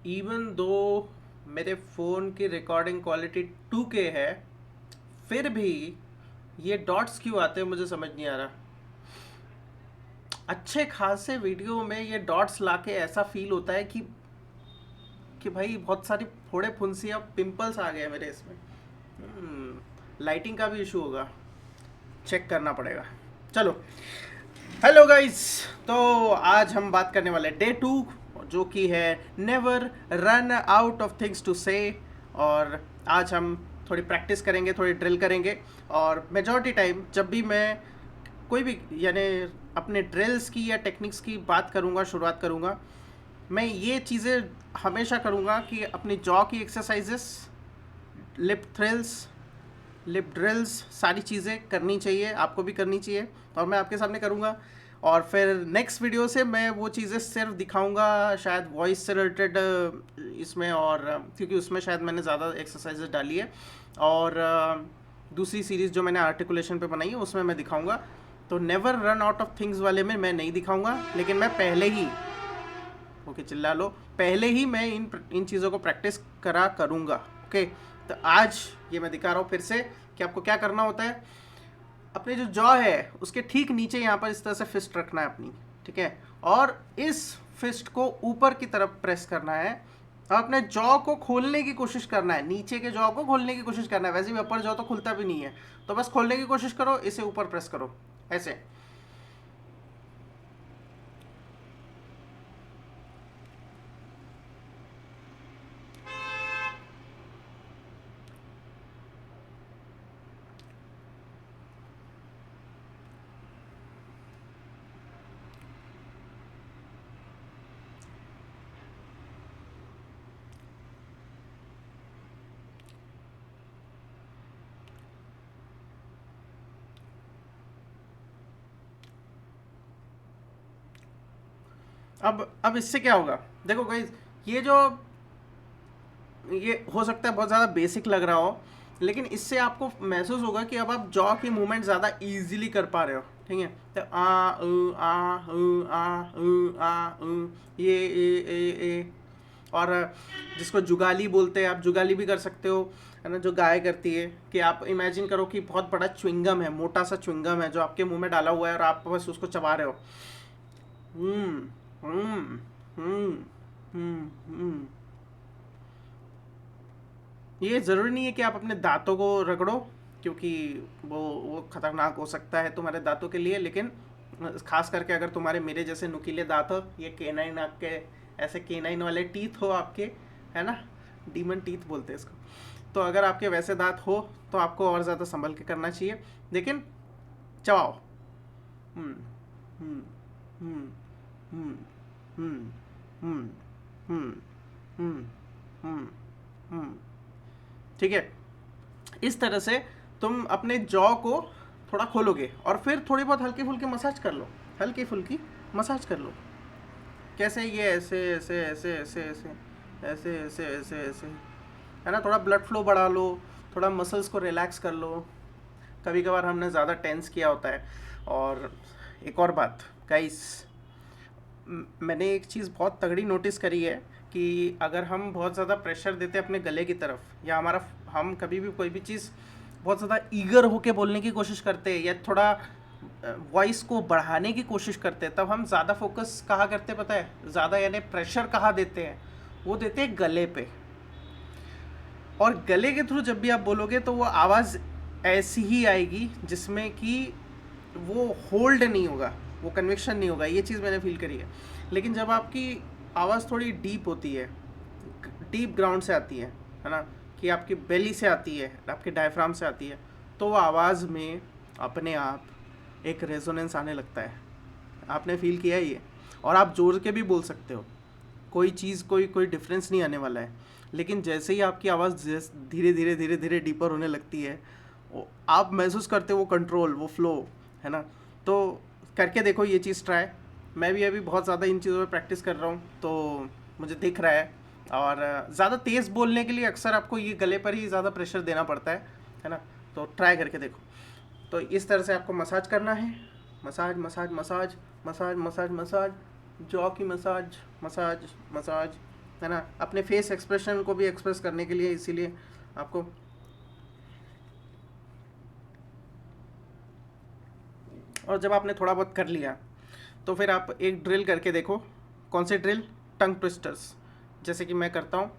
Even though मेरे phone की recording quality 2K है, फिर भी ये डॉट्स क्यों आते हैं मुझे समझ नहीं आ रहा। अच्छे खासे वीडियो में ये डॉट्स लाके ऐसा फील होता है कि भाई बहुत सारी फोड़े फुंसियाँ पिंपल्स आ गए मेरे इसमें। लाइटिंग का भी इशू होगा, चेक करना पड़ेगा। चलो, हेलो गाइस। तो आज हम बात करने वाले डे 2, जो कि है never run out of things to say. और आज हम थोड़ी प्रैक्टिस करेंगे, थोड़ी ड्रिल करेंगे। और मेजॉरिटी टाइम जब भी मैं कोई भी यानी अपने ड्रिल्स की या टेक्निक्स की बात करूँगा, शुरुआत करूँगा, मैं ये चीज़ें हमेशा करूँगा कि अपनी जॉ की एक्सरसाइजेस, लिप ड्रिल्स, सारी चीज़ें करनी चाहिए, आपको भी करनी चाहिए और मैं आपके सामने करूँगा। और फिर नेक्स्ट वीडियो से मैं वो चीज़ें सिर्फ दिखाऊंगा शायद वॉइस से रिलेटेड इसमें, और क्योंकि उसमें शायद मैंने ज़्यादा एक्सरसाइजेस डाली है। और दूसरी सीरीज़ जो मैंने आर्टिकुलेशन पे बनाई है उसमें मैं दिखाऊंगा। तो never run out of things वाले में मैं नहीं दिखाऊंगा, लेकिन मैं पहले ही, ओके चिल्ला लो, पहले ही मैं इन चीज़ों को प्रैक्टिस करूँगा। ओके, तो आज ये मैं दिखा रहा हूँ फिर से कि आपको क्या करना होता है। अपने जो जॉ है उसके ठीक नीचे यहाँ पर इस तरह से फिस्ट रखना है अपनी, ठीक है, और इस फिस्ट को ऊपर की तरफ प्रेस करना है और अपने जॉ को खोलने की कोशिश करना है, नीचे के जॉ को खोलने की कोशिश करना है। वैसे भी अपर जॉ तो खुलता भी नहीं है, तो बस खोलने की कोशिश करो, इसे ऊपर प्रेस करो ऐसे। अब इससे क्या होगा, देखो गाइस, ये हो सकता है बहुत ज़्यादा बेसिक लग रहा हो, लेकिन इससे आपको महसूस होगा कि अब आप जॉ की मूवमेंट ज़्यादा इजीली कर पा रहे हो, ठीक है। तो ये और जिसको जुगाली बोलते हैं, आप जुगाली भी कर सकते हो, है ना, जो गाय करती है। कि आप इमेजिन करो कि बहुत बड़ा च्युइंगम है, मोटा सा च्युइंगम है जो आपके मुंह में डाला हुआ है और आप बस उसको चबा रहे हो। हम्म हम्म हम्म हम्म। ये ज़रूरी नहीं है कि आप अपने दांतों को रगड़ो, क्योंकि वो खतरनाक हो सकता है तुम्हारे दांतों के लिए। लेकिन खास करके अगर तुम्हारे मेरे जैसे नुकीले दांत हो, ये केनाइन आपके, ऐसे केनाइन वाले टीथ हो आपके, है ना, डीमन टीथ बोलते हैं इसको। तो अगर आपके वैसे दांत हो तो आपको और ज़्यादा संभल के करना चाहिए, लेकिन चबाओ। हम्म हम्म हम्म हम्म हम्म हम्म हम्म हम्म हम्म हम्म। ठीक है, इस तरह से तुम अपने जॉ को थोड़ा खोलोगे और फिर थोड़ी बहुत हल्की फुल्की मसाज कर लो, हल्की फुल्की मसाज कर लो। कैसे, ये ऐसे ऐसे ऐसे ऐसे ऐसे ऐसे ऐसे ऐसे ऐसे, है ना, थोड़ा ब्लड फ्लो बढ़ा लो, थोड़ा मसल्स को रिलैक्स कर लो। कभी कभार हमने ज़्यादा टेंस किया होता है। और एक और बात गाइस, मैंने एक चीज़ बहुत तगड़ी नोटिस करी है कि अगर हम बहुत ज़्यादा प्रेशर देते हैं अपने गले की तरफ, या हम कभी भी कोई भी चीज़ बहुत ज़्यादा ईगर होके बोलने की कोशिश करते हैं या थोड़ा वॉइस को बढ़ाने की कोशिश करते हैं, तब हम ज़्यादा फोकस कहाँ करते हैं पता है, ज़्यादा यानी प्रेशर कहाँ देते हैं, वो देते हैं गले पे। और गले के थ्रू जब भी आप बोलोगे तो वो आवाज़ ऐसी ही आएगी जिसमें कि वो होल्ड नहीं होगा, वो कन्विक्शन नहीं होगा। ये चीज़ मैंने फील करी है। लेकिन जब आपकी आवाज़ थोड़ी डीप होती है, डीप ग्राउंड से आती है ना, कि आपकी बेली से आती है, आपके डायफ्राम से आती है, तो वो आवाज़ में अपने आप एक रेजोनेंस आने लगता है। आपने फील किया है ये? और आप जोर के भी बोल सकते हो, कोई चीज़, कोई कोई डिफरेंस नहीं आने वाला है। लेकिन जैसे ही आपकी आवाज़ धीरे धीरे धीरे धीरे डीपर होने लगती है, आप महसूस करते हो वो कंट्रोल, वो फ्लो, है ना। तो करके देखो ये चीज़ ट्राई। मैं भी अभी बहुत ज़्यादा इन चीज़ों पे प्रैक्टिस कर रहा हूँ, तो मुझे दिख रहा है। और ज़्यादा तेज़ बोलने के लिए अक्सर आपको ये गले पर ही ज़्यादा प्रेशर देना पड़ता है ना। तो ट्राई करके देखो। तो इस तरह से आपको मसाज करना है, massage massage massage massage massage massage, jaw की मसाज, मसाज मसाज है ना, अपने फेस एक्सप्रेशन को भी एक्सप्रेस करने के लिए, इसीलिए आपको और जब आपने थोड़ा बहुत कर लिया तो फिर आप एक ड्रिल करके देखो। कौन सी ड्रिल? टंग ट्विस्टर्स। जैसे कि मैं करता हूँ,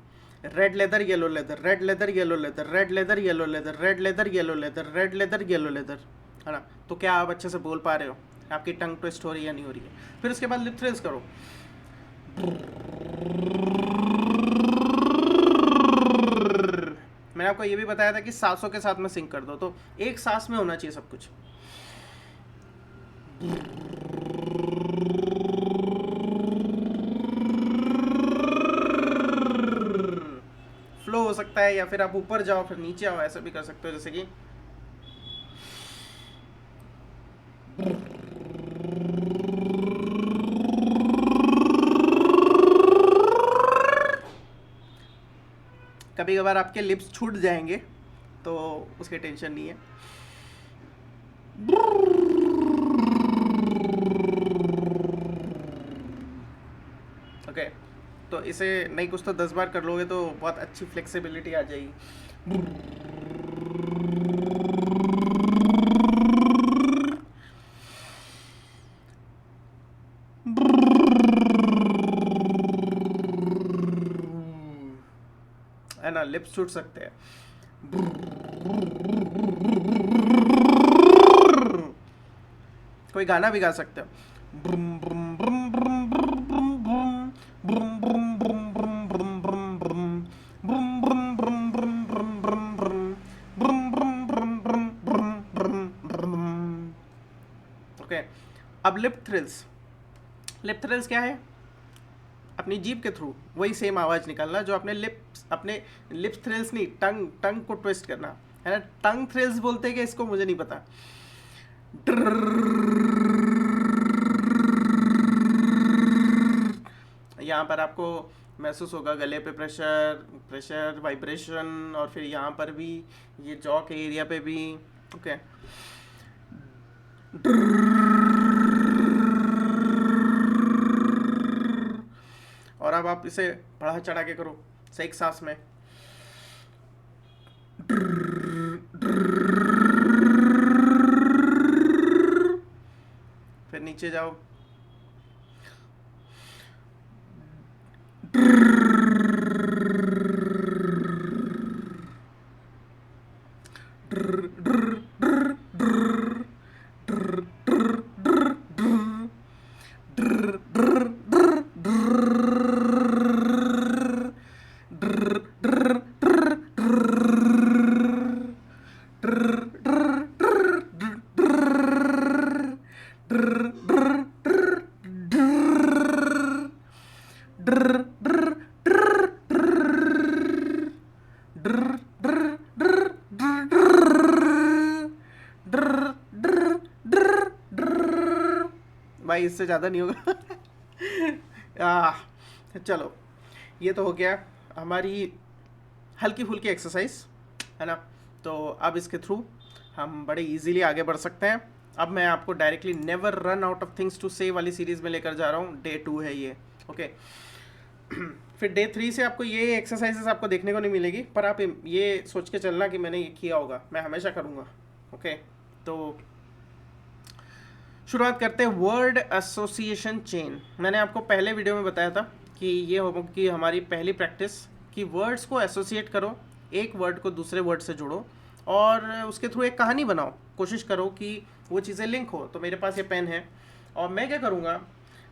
red leather yellow leather, red leather yellow leather, red leather yellow leather, red leather yellow leather, red leather yellow leather, है ना। तो क्या आप अच्छे से बोल पा रहे हो? आपकी टंग ट्विस्ट हो रही है या नहीं हो रही है? फिर उसके बाद लिप थ्रिल्स करो। मैंने आपको ये भी बताया था कि सांसों के साथ में सिंक कर दो, तो एक सांस में होना चाहिए सब कुछ। फ्लो हो सकता है, या फिर आप ऊपर जाओ फिर नीचे आओ, ऐसा भी कर सकते हो। जैसे कि कभी कभार आपके लिप्स छूट जाएंगे तो उसकी टेंशन नहीं है। ओके, तो इसे नहीं कुछ तो 10 बार कर लोगे तो बहुत अच्छी फ्लेक्सिबिलिटी आ जाएगी। है ना, लिप्स छूट सकते हैं। कोई गाना भी गा सकते हो। ओके, अब लिप थ्रिल्स। लिप थ्रिल्स क्या है? अपनी जीभ के थ्रू वही सेम आवाज निकालना जो अपने लिप थ्रिल्स नहीं, टंग को ट्विस्ट करना, है ना। टंग थ्रिल्स बोलते हैं कि इसको, मुझे नहीं पता। यहाँ पर आपको महसूस होगा गले पे प्रेशर वाइब्रेशन, और फिर यहाँ पर भी, ये जॉ के एरिया पे भी। ओके, और अब आप इसे बढ़ा चढ़ा के करो, एक सांस में। फिर नीचे जाओ, भाई इससे ज़्यादा नहीं होगा। चलो, ये तो हो गया हमारी हल्की फुल्की एक्सरसाइज, है ना। तो अब इसके थ्रू हम बड़े इजीली आगे बढ़ सकते हैं। अब मैं आपको directly never run out of things to say वाली सीरीज़ में लेकर जा रहा हूँ। डे 2 है ये। ओके, फिर डे 3 से आपको ये एक्सरसाइजेस आपको देखने को नहीं मिलेगी, पर आप ये सोच के चलना कि मैंने ये किया होगा, मैं हमेशा करूँगा। ओके, तो शुरुआत करते हैं वर्ड एसोसिएशन चेन। मैंने आपको पहले वीडियो में बताया था कि ये होगी हमारी पहली प्रैक्टिस, कि वर्ड्स को एसोसिएट करो, एक वर्ड को दूसरे वर्ड से जोड़ो और उसके थ्रू एक कहानी बनाओ। कोशिश करो कि वो चीज़ें लिंक हो। तो मेरे पास ये पेन है और मैं क्या करूँगा,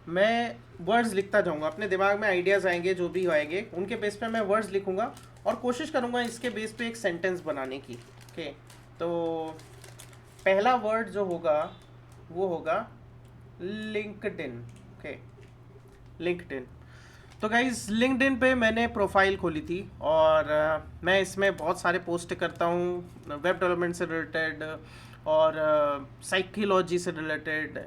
मैं वर्ड्स लिखता जाऊँगा, अपने दिमाग में आइडियाज़ आएंगे, जो भी आएंगे उनके बेस पे मैं वर्ड्स लिखूँगा और कोशिश करूँगा इसके बेस पे एक सेंटेंस बनाने की। ओके, तो पहला वर्ड जो होगा वो होगा लिंक्डइन। Okay, LinkedIn. तो गाइज, लिंक्डइन पे मैंने प्रोफाइल खोली थी और मैं इसमें बहुत सारे पोस्ट करता हूँ वेब डेवलपमेंट से रिलेटेड और साइकोलॉजी से रिलेटेड,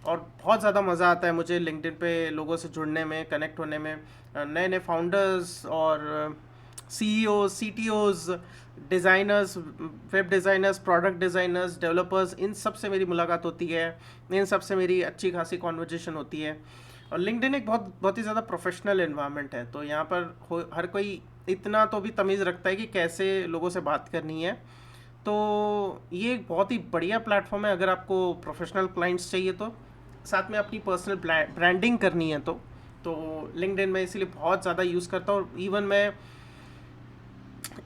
और बहुत ज़्यादा मज़ा आता है मुझे लिंक्डइन पे लोगों से जुड़ने में, कनेक्ट होने में। नए नए फाउंडर्स और CEOs, CTOs, designers, web designers, product designers, developers, इन सब से मेरी मुलाकात होती है, इन सब से मेरी अच्छी खासी कॉन्वर्जेशन होती है। और लिंक्डइन एक बहुत बहुत ही ज़्यादा प्रोफेशनल एनवायरनमेंट है, तो यहाँ पर हर कोई इतना तो भी तमीज़ रखता है कि कैसे लोगों से बात करनी है। तो ये एक बहुत ही बढ़िया प्लेटफॉर्म है अगर आपको प्रोफेशनल क्लाइंट्स चाहिए तो, साथ में अपनी पर्सनल ब्रांडिंग करनी है तो लिंक्डइन में इसीलिए बहुत ज़्यादा यूज़ करता हूँ। इवन मैं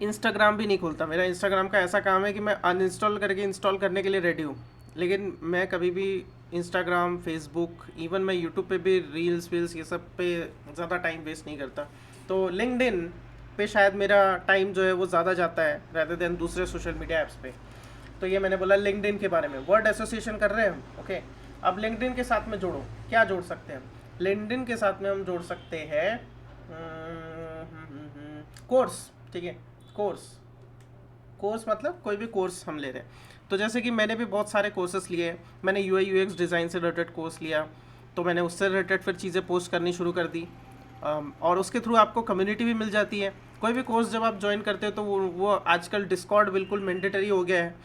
इंस्टाग्राम भी नहीं खोलता, मेरा इंस्टाग्राम का ऐसा काम है कि मैं अनइंस्टॉल करके इंस्टॉल करने के लिए रेडी हूँ, लेकिन मैं कभी भी इंस्टाग्राम, फेसबुक, इवन मैं यूट्यूब पे भी रील्स वील्स ये सब पे ज़्यादा टाइम वेस्ट नहीं करता। तो लिंक्डइन पे शायद मेरा टाइम जो है वो ज़्यादा जाता है rather देन दूसरे सोशल मीडिया ऐप्स पे। तो ये मैंने बोला लिंक्डइन के बारे में। वर्ड एसोसिएशन कर रहे हैं हम, ओके। अब लिंक्डइन के साथ में जोड़ो, क्या जोड़ सकते हैं? लिंक्डइन के साथ में हम जोड़ सकते हैं कोर्स, ठीक है। कोर्स कोर्स मतलब कोई भी कोर्स हम ले रहे हैं। तो जैसे कि मैंने भी बहुत सारे कोर्सेस लिए हैं। मैंने यूआई यूएक्स डिज़ाइन से रिलेटेड कोर्स लिया, तो मैंने उससे रिलेटेड फिर चीज़ें पोस्ट करनी शुरू कर दी। और उसके थ्रू आपको कम्युनिटी भी मिल जाती है। कोई भी कोर्स जब आप ज्वाइन करते हो तो वो आजकल डिस्कॉर्ड बिल्कुल मैंडेटरी हो गया है,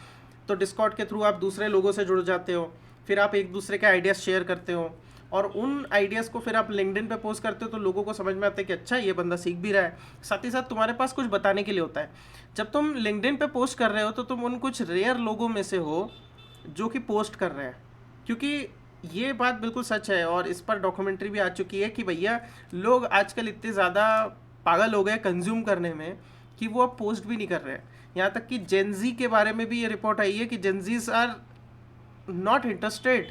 तो डिस्कॉर्ड के थ्रू आप दूसरे लोगों से जुड़ जाते हो, फिर आप एक दूसरे के आइडियाज़ शेयर करते हो, और उन आइडियाज़ को फिर आप लिंक्डइन पे पोस्ट करते हो, तो लोगों को समझ में आता है कि अच्छा ये बंदा सीख भी रहा है, साथ ही साथ तुम्हारे पास कुछ बताने के लिए होता है। जब तुम लिंक्डइन पे पोस्ट कर रहे हो तो तुम उन कुछ रेयर लोगों में से हो जो कि पोस्ट कर रहे हैं, क्योंकि ये बात बिल्कुल सच है और इस पर डॉक्यूमेंट्री भी आ चुकी है कि भैया लोग आजकल इतने ज़्यादा पागल हो गए कंज्यूम करने में कि वो अब पोस्ट भी नहीं कर रहे हैं। यहाँ तक कि जेनजी के बारे में भी ये रिपोर्ट आई है कि जेनजीज आर नॉट इंटरेस्टेड,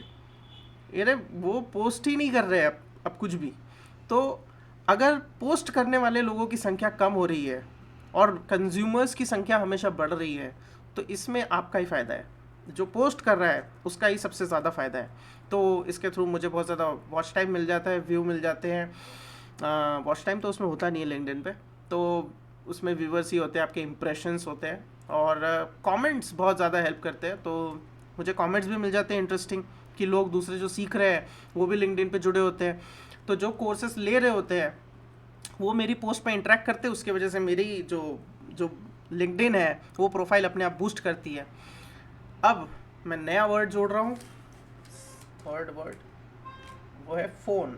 यानी वो पोस्ट ही नहीं कर रहे हैं अब कुछ भी। तो अगर पोस्ट करने वाले लोगों की संख्या कम हो रही है और कंज्यूमर्स की संख्या हमेशा बढ़ रही है, तो इसमें आपका ही फ़ायदा है, जो पोस्ट कर रहा है उसका ही सबसे ज़्यादा फ़ायदा है। तो इसके थ्रू मुझे बहुत ज़्यादा वॉच टाइम मिल जाता है, व्यू मिल जाते हैं। वॉच टाइम तो उसमें होता नहीं है लिंक्डइन पे, तो उसमें व्यूवर्स ही होते हैं, आपके इंप्रेशंस होते हैं, और कमेंट्स बहुत ज़्यादा हेल्प करते हैं। तो मुझे कमेंट्स भी मिल जाते हैं इंटरेस्टिंग, कि लोग दूसरे जो सीख रहे हैं वो भी लिंक्डइन पे जुड़े होते हैं, तो जो कोर्सेस ले रहे होते हैं वो मेरी पोस्ट पे इंटरेक्ट करते हैं, उसकी वजह से मेरी जो जो लिंक्डइन है वो प्रोफाइल अपने आप बूस्ट करती है। अब मैं नया वर्ड जोड़ रहा हूँ, थर्ड वर्ड, वो है फ़ोन।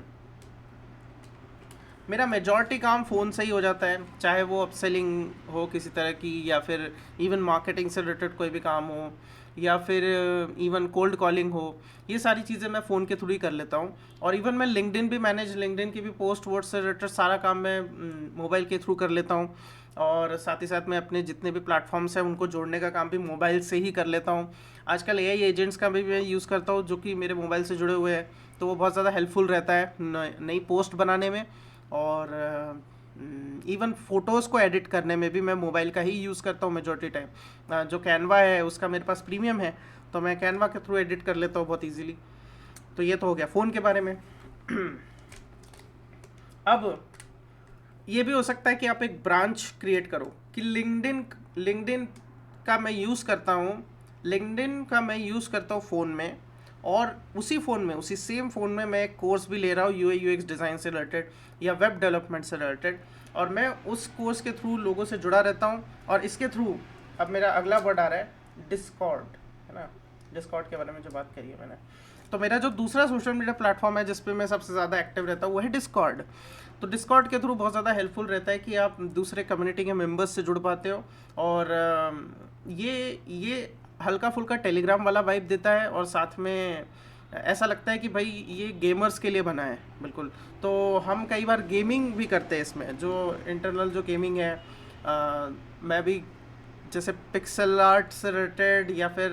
मेरा मेजॉरिटी काम फ़ोन से ही हो जाता है, चाहे वो अपसेलिंग हो किसी तरह की, या फिर इवन मार्केटिंग से रिलेटेड कोई भी काम हो, या फिर इवन कोल्ड कॉलिंग हो। ये सारी चीज़ें मैं फ़ोन के थ्रू ही कर लेता हूँ। और इवन मैं लिंक्डइन भी मैनेज, लिंक्डइन की भी पोस्ट वोट से रिलेटेड सारा काम मैं मोबाइल के थ्रू कर लेता हूँ। और साथ ही साथ मैं अपने जितने भी प्लेटफॉर्म्स हैं उनको जोड़ने का काम भी मोबाइल से ही कर लेता हूँ। आजकल एआई एजेंट्स का भी मैं यूज़ करता हूँ जो कि मेरे मोबाइल से जुड़े हुए हैं, तो वो बहुत ज़्यादा हेल्पफुल रहता है नई पोस्ट बनाने में। और इवन फ़ोटोज़ को एडिट करने में भी मैं मोबाइल का ही यूज़ करता हूँ मेजॉरिटी टाइम। जो कैनवा है उसका मेरे पास प्रीमियम है, तो मैं कैनवा के थ्रू एडिट कर लेता हूँ बहुत इजीली। तो ये तो हो गया फ़ोन के बारे में। अब ये भी हो सकता है कि आप एक ब्रांच क्रिएट करो कि लिंक्डइन का मैं यूज़ करता हूँ, लिंक्डइन का मैं यूज़ करता हूँ फ़ोन में, और उसी फ़ोन में, उसी सेम फ़ोन में मैं एक कोर्स भी ले रहा हूँ यूआई यूएक्स डिज़ाइन से रिलेटेड या वेब डेवलपमेंट से रिलेटेड, और मैं उस कोर्स के थ्रू लोगों से जुड़ा रहता हूँ। और इसके थ्रू अब मेरा अगला वर्ड आ रहा है डिस्कॉर्ड, है ना। डिस्कॉर्ड के बारे में जो बात करी है मैंने, तो मेरा जो दूसरा सोशल मीडिया प्लेटफॉर्म है जिस पे मैं सबसे ज़्यादा एक्टिव रहता हूँ वो है डिस्कॉर्ड। तो डिस्कॉर्ड के थ्रू बहुत ज़्यादा हेल्पफुल रहता है कि आप दूसरे कम्युनिटी के मेंबर्स से जुड़ पाते हो, और ये हल्का फुल्का टेलीग्राम वाला वाइब देता है, और साथ में ऐसा लगता है कि भाई ये गेमर्स के लिए बना है बिल्कुल। तो हम कई बार गेमिंग भी करते हैं इसमें, जो इंटरनल जो गेमिंग है, मैं भी जैसे पिक्सल आर्ट से रिलेटेड या फिर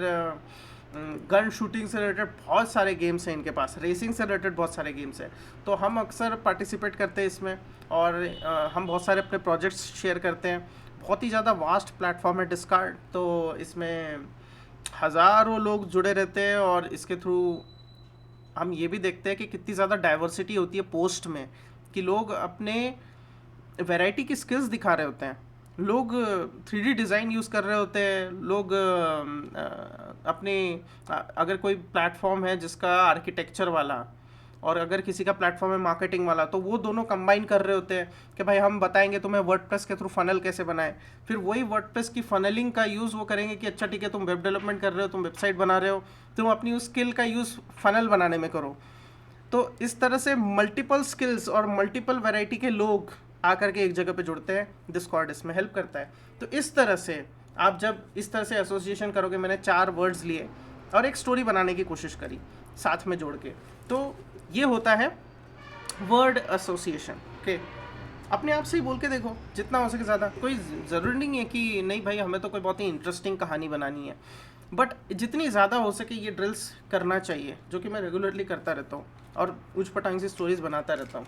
गन शूटिंग से रिलेटेड बहुत सारे गेम्स हैं इनके पास, रेसिंग से रिलेटेड बहुत सारे गेम्स हैं, तो हम अक्सर पार्टिसिपेट करते हैं इसमें, और हम बहुत सारे अपने प्रोजेक्ट्स शेयर करते हैं। बहुत ही ज़्यादा वास्ट प्लेटफॉर्म है डिस्कॉर्ड, तो इसमें हज़ारों लोग जुड़े रहते हैं, और इसके थ्रू हम ये भी देखते हैं कि कितनी ज़्यादा डाइवर्सिटी होती है पोस्ट में, कि लोग अपने वैरायटी की स्किल्स दिखा रहे होते हैं, लोग 3D डिज़ाइन यूज़ कर रहे होते हैं, लोग अपने अगर कोई प्लेटफॉर्म है जिसका आर्किटेक्चर वाला, और अगर किसी का प्लेटफॉर्म है मार्केटिंग वाला, तो वो दोनों कंबाइन कर रहे होते हैं कि भाई हम बताएंगे तुम्हें वर्डप्रेस के थ्रू फनल कैसे बनाएं। फिर वही वर्डप्रेस की फनलिंग का यूज़ वो करेंगे कि अच्छा ठीक है, तुम वेब डेवलपमेंट कर रहे हो, तुम वेबसाइट बना रहे हो, तुम अपनी उस स्किल का यूज़ फनल बनाने में करो। तो तो इस तरह से मल्टीपल स्किल्स और मल्टीपल वैरायटी के लोग आकर के एक जगह पे जुड़ते हैं, डिस्कॉर्ड इसमें हेल्प करता है। तो इस तरह से आप जब इस तरह से एसोसिएशन करोगे, मैंने 4 वर्ड्स लिए और एक स्टोरी बनाने की कोशिश करी साथ में जोड़ के, तो ये होता है वर्ड एसोसिएशन। ओके, अपने आप से ही बोल के देखो जितना हो सके ज़्यादा। कोई ज़रूरी नहीं है कि नहीं भाई हमें तो कोई बहुत ही इंटरेस्टिंग कहानी बनानी है, बट जितनी ज़्यादा हो सके ये ड्रिल्स करना चाहिए, जो कि मैं रेगुलरली करता रहता हूँ और उच पटांग से स्टोरीज बनाता रहता हूँ।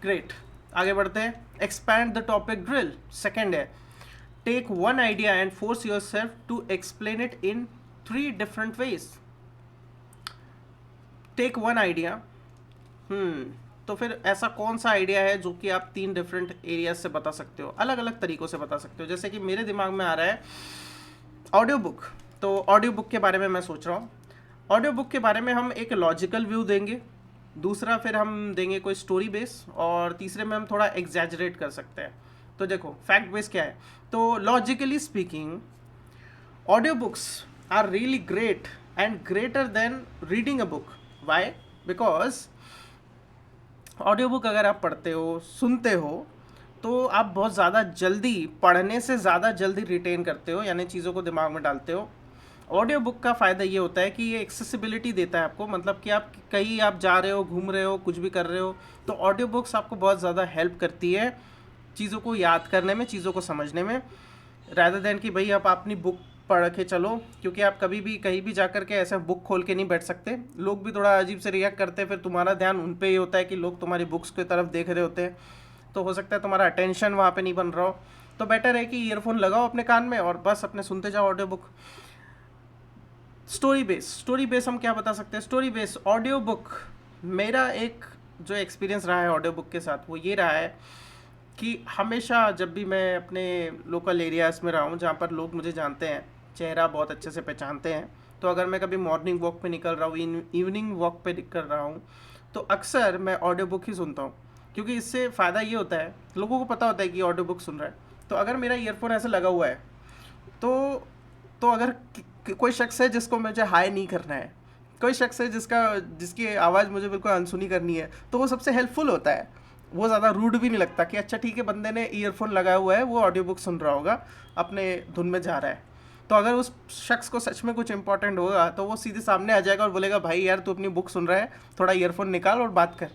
ग्रेट, आगे बढ़ते हैं। Expand the topic drill. Second है take one idea and force yourself to explain it in 3 different ways. Take one idea, तो फिर ऐसा कौन सा आइडिया है जो कि आप 3 डिफरेंट एरियाज से बता सकते हो, अलग अलग तरीक़ों से बता सकते हो। जैसे कि मेरे दिमाग में आ रहा है ऑडियो बुक, तो ऑडियो बुक के बारे में मैं सोच रहा हूँ। ऑडियो बुक के बारे में हम एक लॉजिकल व्यू देंगे, दूसरा फिर हम देंगे कोई स्टोरी बेस, और तीसरे में हम थोड़ा एग्जैजरेट कर सकते हैं। तो देखो फैक्ट बेस क्या है, तो logically speaking audio books are really great and greater than reading a book. Why? Because audio book अगर आप पढ़ते हो, सुनते हो, तो आप बहुत ज़्यादा जल्दी, पढ़ने से ज़्यादा जल्दी रिटेन करते हो, यानी चीज़ों को दिमाग में डालते हो। ऑडियो बुक का फ़ायदा ये होता है कि ये एक्सेसिबिलिटी देता है आपको, मतलब कि आप कहीं आप जा रहे हो, घूम रहे हो, कुछ भी कर रहे हो, तो ऑडियो बुक्स आपको बहुत ज़्यादा हेल्प करती है चीज़ों को याद करने में, चीज़ों को समझने में, रादर देन कि भाई आप अपनी बुक पढ़ के चलो। क्योंकि आप कभी भी कहीं भी जा कर के ऐसे बुक खोल के नहीं बैठ सकते, लोग भी थोड़ा अजीब से रिएक्ट करते हैं, फिर तुम्हारा ध्यान उन पे ही होता है कि लोग तुम्हारी बुक्स की तरफ देख रहे होते हैं, तो हो सकता है तुम्हारा अटेंशन वहाँ पे नहीं बन रहा हो। तो बेटर है कि ईयरफोन लगाओ अपने कान में और बस अपने सुनते जाओ ऑडियो बुक। स्टोरी बेस हम क्या बता सकते हैं? स्टोरी बेस ऑडियो बुक, मेरा एक जो एक्सपीरियंस रहा है ऑडियो बुक के साथ वो ये रहा है कि हमेशा जब भी मैं अपने लोकल एरियाज़ में रहा हूँ जहाँ पर लोग मुझे जानते हैं, चेहरा बहुत अच्छे से पहचानते हैं, तो अगर मैं कभी मॉर्निंग वॉक पे निकल रहा हूँ, इवनिंग वॉक पे निकल रहा हूँ, तो अक्सर मैं ऑडियो बुक ही सुनता हूँ। क्योंकि इससे फ़ायदा ये होता है, लोगों को पता होता है कि ऑडियो बुक सुन रहा है, तो अगर मेरा ईयरफोन ऐसे लगा हुआ है तो अगर कोई शख्स है जिसको मुझे हाई नहीं करना है, कोई शख्स है जिसकी आवाज़ मुझे बिल्कुल अनसुनी करनी है, तो वो सबसे हेल्पफुल होता है। वो ज़्यादा रूड भी नहीं लगता कि अच्छा ठीक है, बंदे ने ईयरफोन लगाया हुआ है, वो ऑडियो बुक सुन रहा होगा, अपने धुन में जा रहा है। तो अगर उस शख्स को सच में कुछ इंपॉर्टेंट होगा तो वो सीधे सामने आ जाएगा और बोलेगा भाई यार तू अपनी बुक सुन रहा है, थोड़ा ईयरफोन निकाल और बात कर,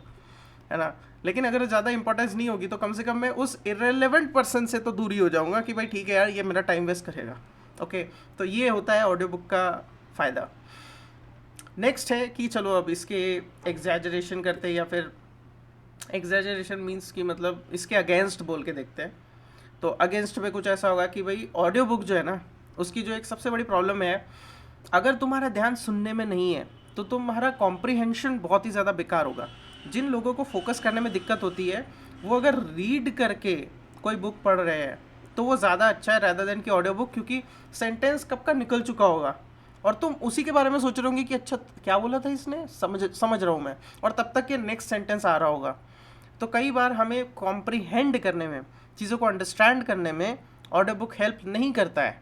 है ना। लेकिन अगर ज़्यादा इंपॉर्टेंस नहीं होगी तो कम से कम मैं उस इररिलेवेंट पर्सन से तो दूरी हो जाऊंगा कि भाई ठीक है यार ये मेरा टाइम वेस्ट करेगा। ओके, तो ये होता है ऑडियो बुक का फ़ायदा। नेक्स्ट है कि चलो अब इसके एग्जैजरेशन करते हैं, या फिर एग्जैजरेशन मीन्स कि मतलब इसके अगेंस्ट बोल के देखते हैं। तो अगेंस्ट में कुछ ऐसा होगा कि भाई ऑडियो बुक जो है ना, उसकी जो एक सबसे बड़ी प्रॉब्लम है, अगर तुम्हारा ध्यान सुनने में नहीं है तो तुम्हारा कॉम्प्रिहेंशन बहुत ही ज़्यादा बेकार होगा। जिन लोगों को फोकस करने में दिक्कत होती है, वो अगर रीड करके कोई बुक पढ़ रहे हैं तो वो ज़्यादा अच्छा है रादर देन कि ऑडियो बुक, क्योंकि सेंटेंस कब का निकल चुका होगा और तुम उसी के बारे में सोच रहे होंगे कि अच्छा क्या बोला था इसने, समझ रहा हूँ मैं, और तब तक ये नेक्स्ट सेंटेंस आ रहा होगा। तो कई बार हमें कॉम्प्रिहेंड करने में, चीज़ों को अंडरस्टैंड करने में ऑडियो बुक हेल्प नहीं करता है।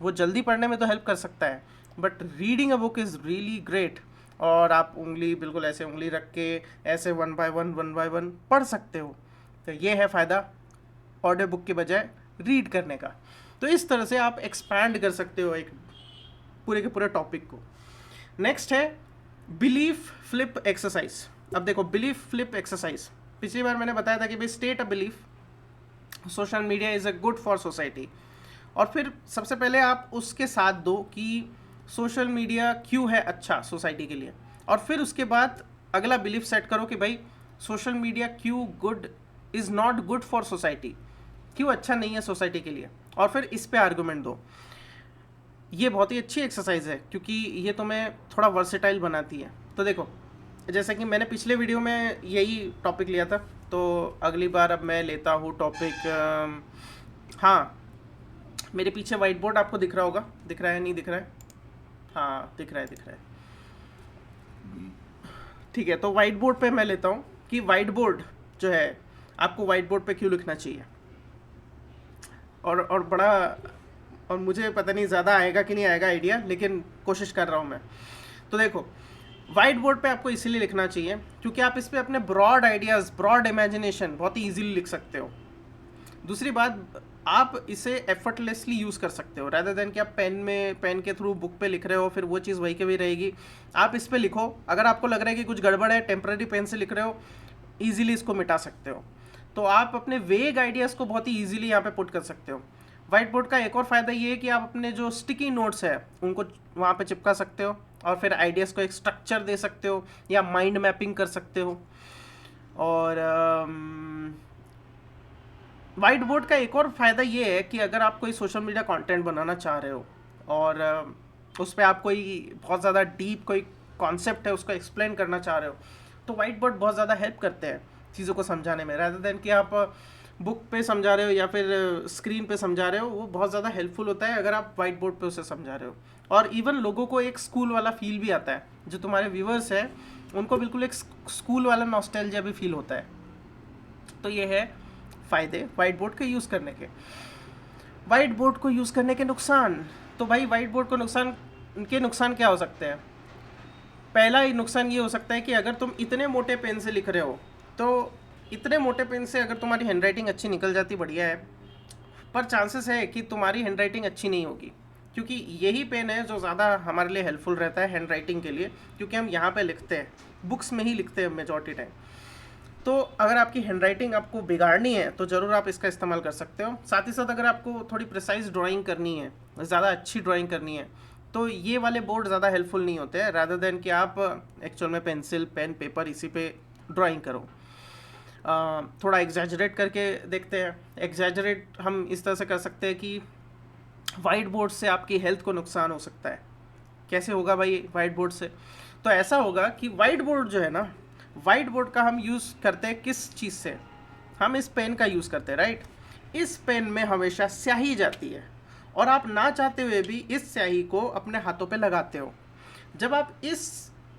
वो जल्दी पढ़ने में तो हेल्प कर सकता है, but reading a book is really great. और आप उंगली बिल्कुल ऐसे उंगली रख के ऐसे वन बाय वन पढ़ सकते हो। तो ये है फ़ायदा ऑडियो बुक के बजाय रीड करने का। तो इस तरह से आप एक्सपैंड कर सकते हो एक पूरे के पूरे टॉपिक को। नेक्स्ट है बिलीफ फ्लिप एक्सरसाइज। अब देखो बिलीफ फ्लिप एक्सरसाइज, पिछली बार मैंने बताया था कि भाई state a belief, social media is a good for society, और फिर सबसे पहले आप उसके साथ दो कि सोशल मीडिया क्यों है अच्छा सोसाइटी के लिए, और फिर उसके बाद अगला बिलीफ सेट करो कि भाई सोशल मीडिया क्यों good is not good for society, क्यों अच्छा नहीं है सोसाइटी के लिए, और फिर इस पे आर्गूमेंट दो। ये बहुत ही अच्छी एक्सरसाइज है क्योंकि ये तुम्हें थोड़ा वर्सेटाइल बनाती है। तो देखो जैसे कि मैंने पिछले वीडियो में यही टॉपिक लिया था, तो अगली बार अब मैं लेता हूँ टॉपिक, हाँ मेरे पीछे वाइट बोर्ड आपको दिख रहा होगा, दिख रहा है नहीं दिख रहा है? हाँ दिख रहा है। ठीक है, तो वाइट बोर्ड पे मैं लेता हूँ कि वाइट बोर्ड जो है आपको वाइट बोर्ड पे क्यों लिखना चाहिए, और बड़ा, और मुझे पता नहीं ज़्यादा आएगा कि नहीं आएगा आइडिया, लेकिन कोशिश कर रहा हूँ मैं। तो देखो वाइट बोर्ड पे आपको इसीलिए लिखना चाहिए क्योंकि आप इस पे अपने ब्रॉड आइडियाज़, ब्रॉड इमेजिनेशन बहुत ही ईजिली लिख सकते हो। दूसरी बात, आप इसे एफर्टलेसली यूज़ कर सकते हो, रैदर देन कि आप पेन के थ्रू बुक पे लिख रहे हो, फिर वो चीज़ वही के वही रहेगी। आप इस पे लिखो, अगर आपको लग रहा है कि कुछ गड़बड़ है, टेम्पररी पेन से लिख रहे हो, ईजिली इसको मिटा सकते हो। तो आप अपने वेग आइडियाज़ को बहुत ही ईजिली यहाँ पे पुट कर सकते हो। वाइट बोर्ड का एक और फ़ायदा ये है कि आप अपने जो स्टिकी नोट्स है उनको वहाँ पे चिपका सकते हो और फिर आइडियाज़ को एक स्ट्रक्चर दे सकते हो या माइंड मैपिंग कर सकते हो। और वाइट बोर्ड का एक और फ़ायदा ये है कि अगर आप कोई सोशल मीडिया कंटेंट बनाना चाह रहे हो और उस पर आप कोई बहुत ज़्यादा डीप कोई कॉन्सेप्ट है उसको एक्सप्लेन करना चाह रहे हो, तो वाइट बोर्ड बहुत ज़्यादा हेल्प करते हैं चीज़ों को समझाने में, रैदर देन कि आप बुक पे समझा रहे हो या फिर स्क्रीन पे समझा रहे हो। वो बहुत ज़्यादा हेल्पफुल होता है अगर आप वाइट बोर्ड पे उसे समझा रहे हो। और इवन लोगों को एक स्कूल वाला फील भी आता है, जो तुम्हारे व्यूवर्स हैं उनको बिल्कुल एक स्कूल वाला नॉस्टैल्जिया भी फील होता है। तो ये है फ़ायदे वाइट बोर्ड के यूज़ करने के। वाइट बोर्ड को यूज़ करने के नुकसान, तो भाई वाइट बोर्ड को नुकसान क्या हो सकते हैं? पहला ही नुकसान ये हो सकता है कि अगर तुम इतने मोटे पेन से लिख रहे हो, तो इतने मोटे पेन से अगर तुम्हारी हैंडराइटिंग अच्छी निकल जाती बढ़िया है, पर चांसेस है कि तुम्हारी हैंडराइटिंग अच्छी नहीं होगी, क्योंकि यही पेन है जो ज़्यादा हमारे लिए हेल्पफुल रहता है हैंडराइटिंग के लिए, क्योंकि हम यहाँ पे लिखते हैं, बुक्स में ही लिखते हैं मेजॉरिटी टाइम। तो अगर आपकी हैंडराइटिंग आपको बिगाड़नी है तो ज़रूर आप इसका इस्तेमाल कर सकते हो। साथ ही साथ अगर आपको थोड़ी प्रिसाइज ड्राइंग करनी है, ज़्यादा अच्छी ड्राइंग करनी है, तो ये वाले बोर्ड ज़्यादा हेल्पफुल नहीं होते हैं, रादर देन कि आप एक्चुअल में पेंसिल पेन पेपर इसी पे ड्राइंग करो। थोड़ा एग्जैजरेट करके देखते हैं। एग्जैजरेट हम इस तरह से कर सकते हैं कि वाइट बोर्ड से आपकी हेल्थ को नुकसान हो सकता है। कैसे होगा भाई वाइट बोर्ड से? तो ऐसा होगा कि वाइट बोर्ड जो है ना, वाइट बोर्ड का हम यूज़ करते हैं किस चीज़ से? हम इस पेन का यूज़ करते हैं, राइट? इस पेन में हमेशा स्याही जाती है और आप ना चाहते हुए भी इस स्याही को अपने हाथों पे लगाते हो। जब आप इस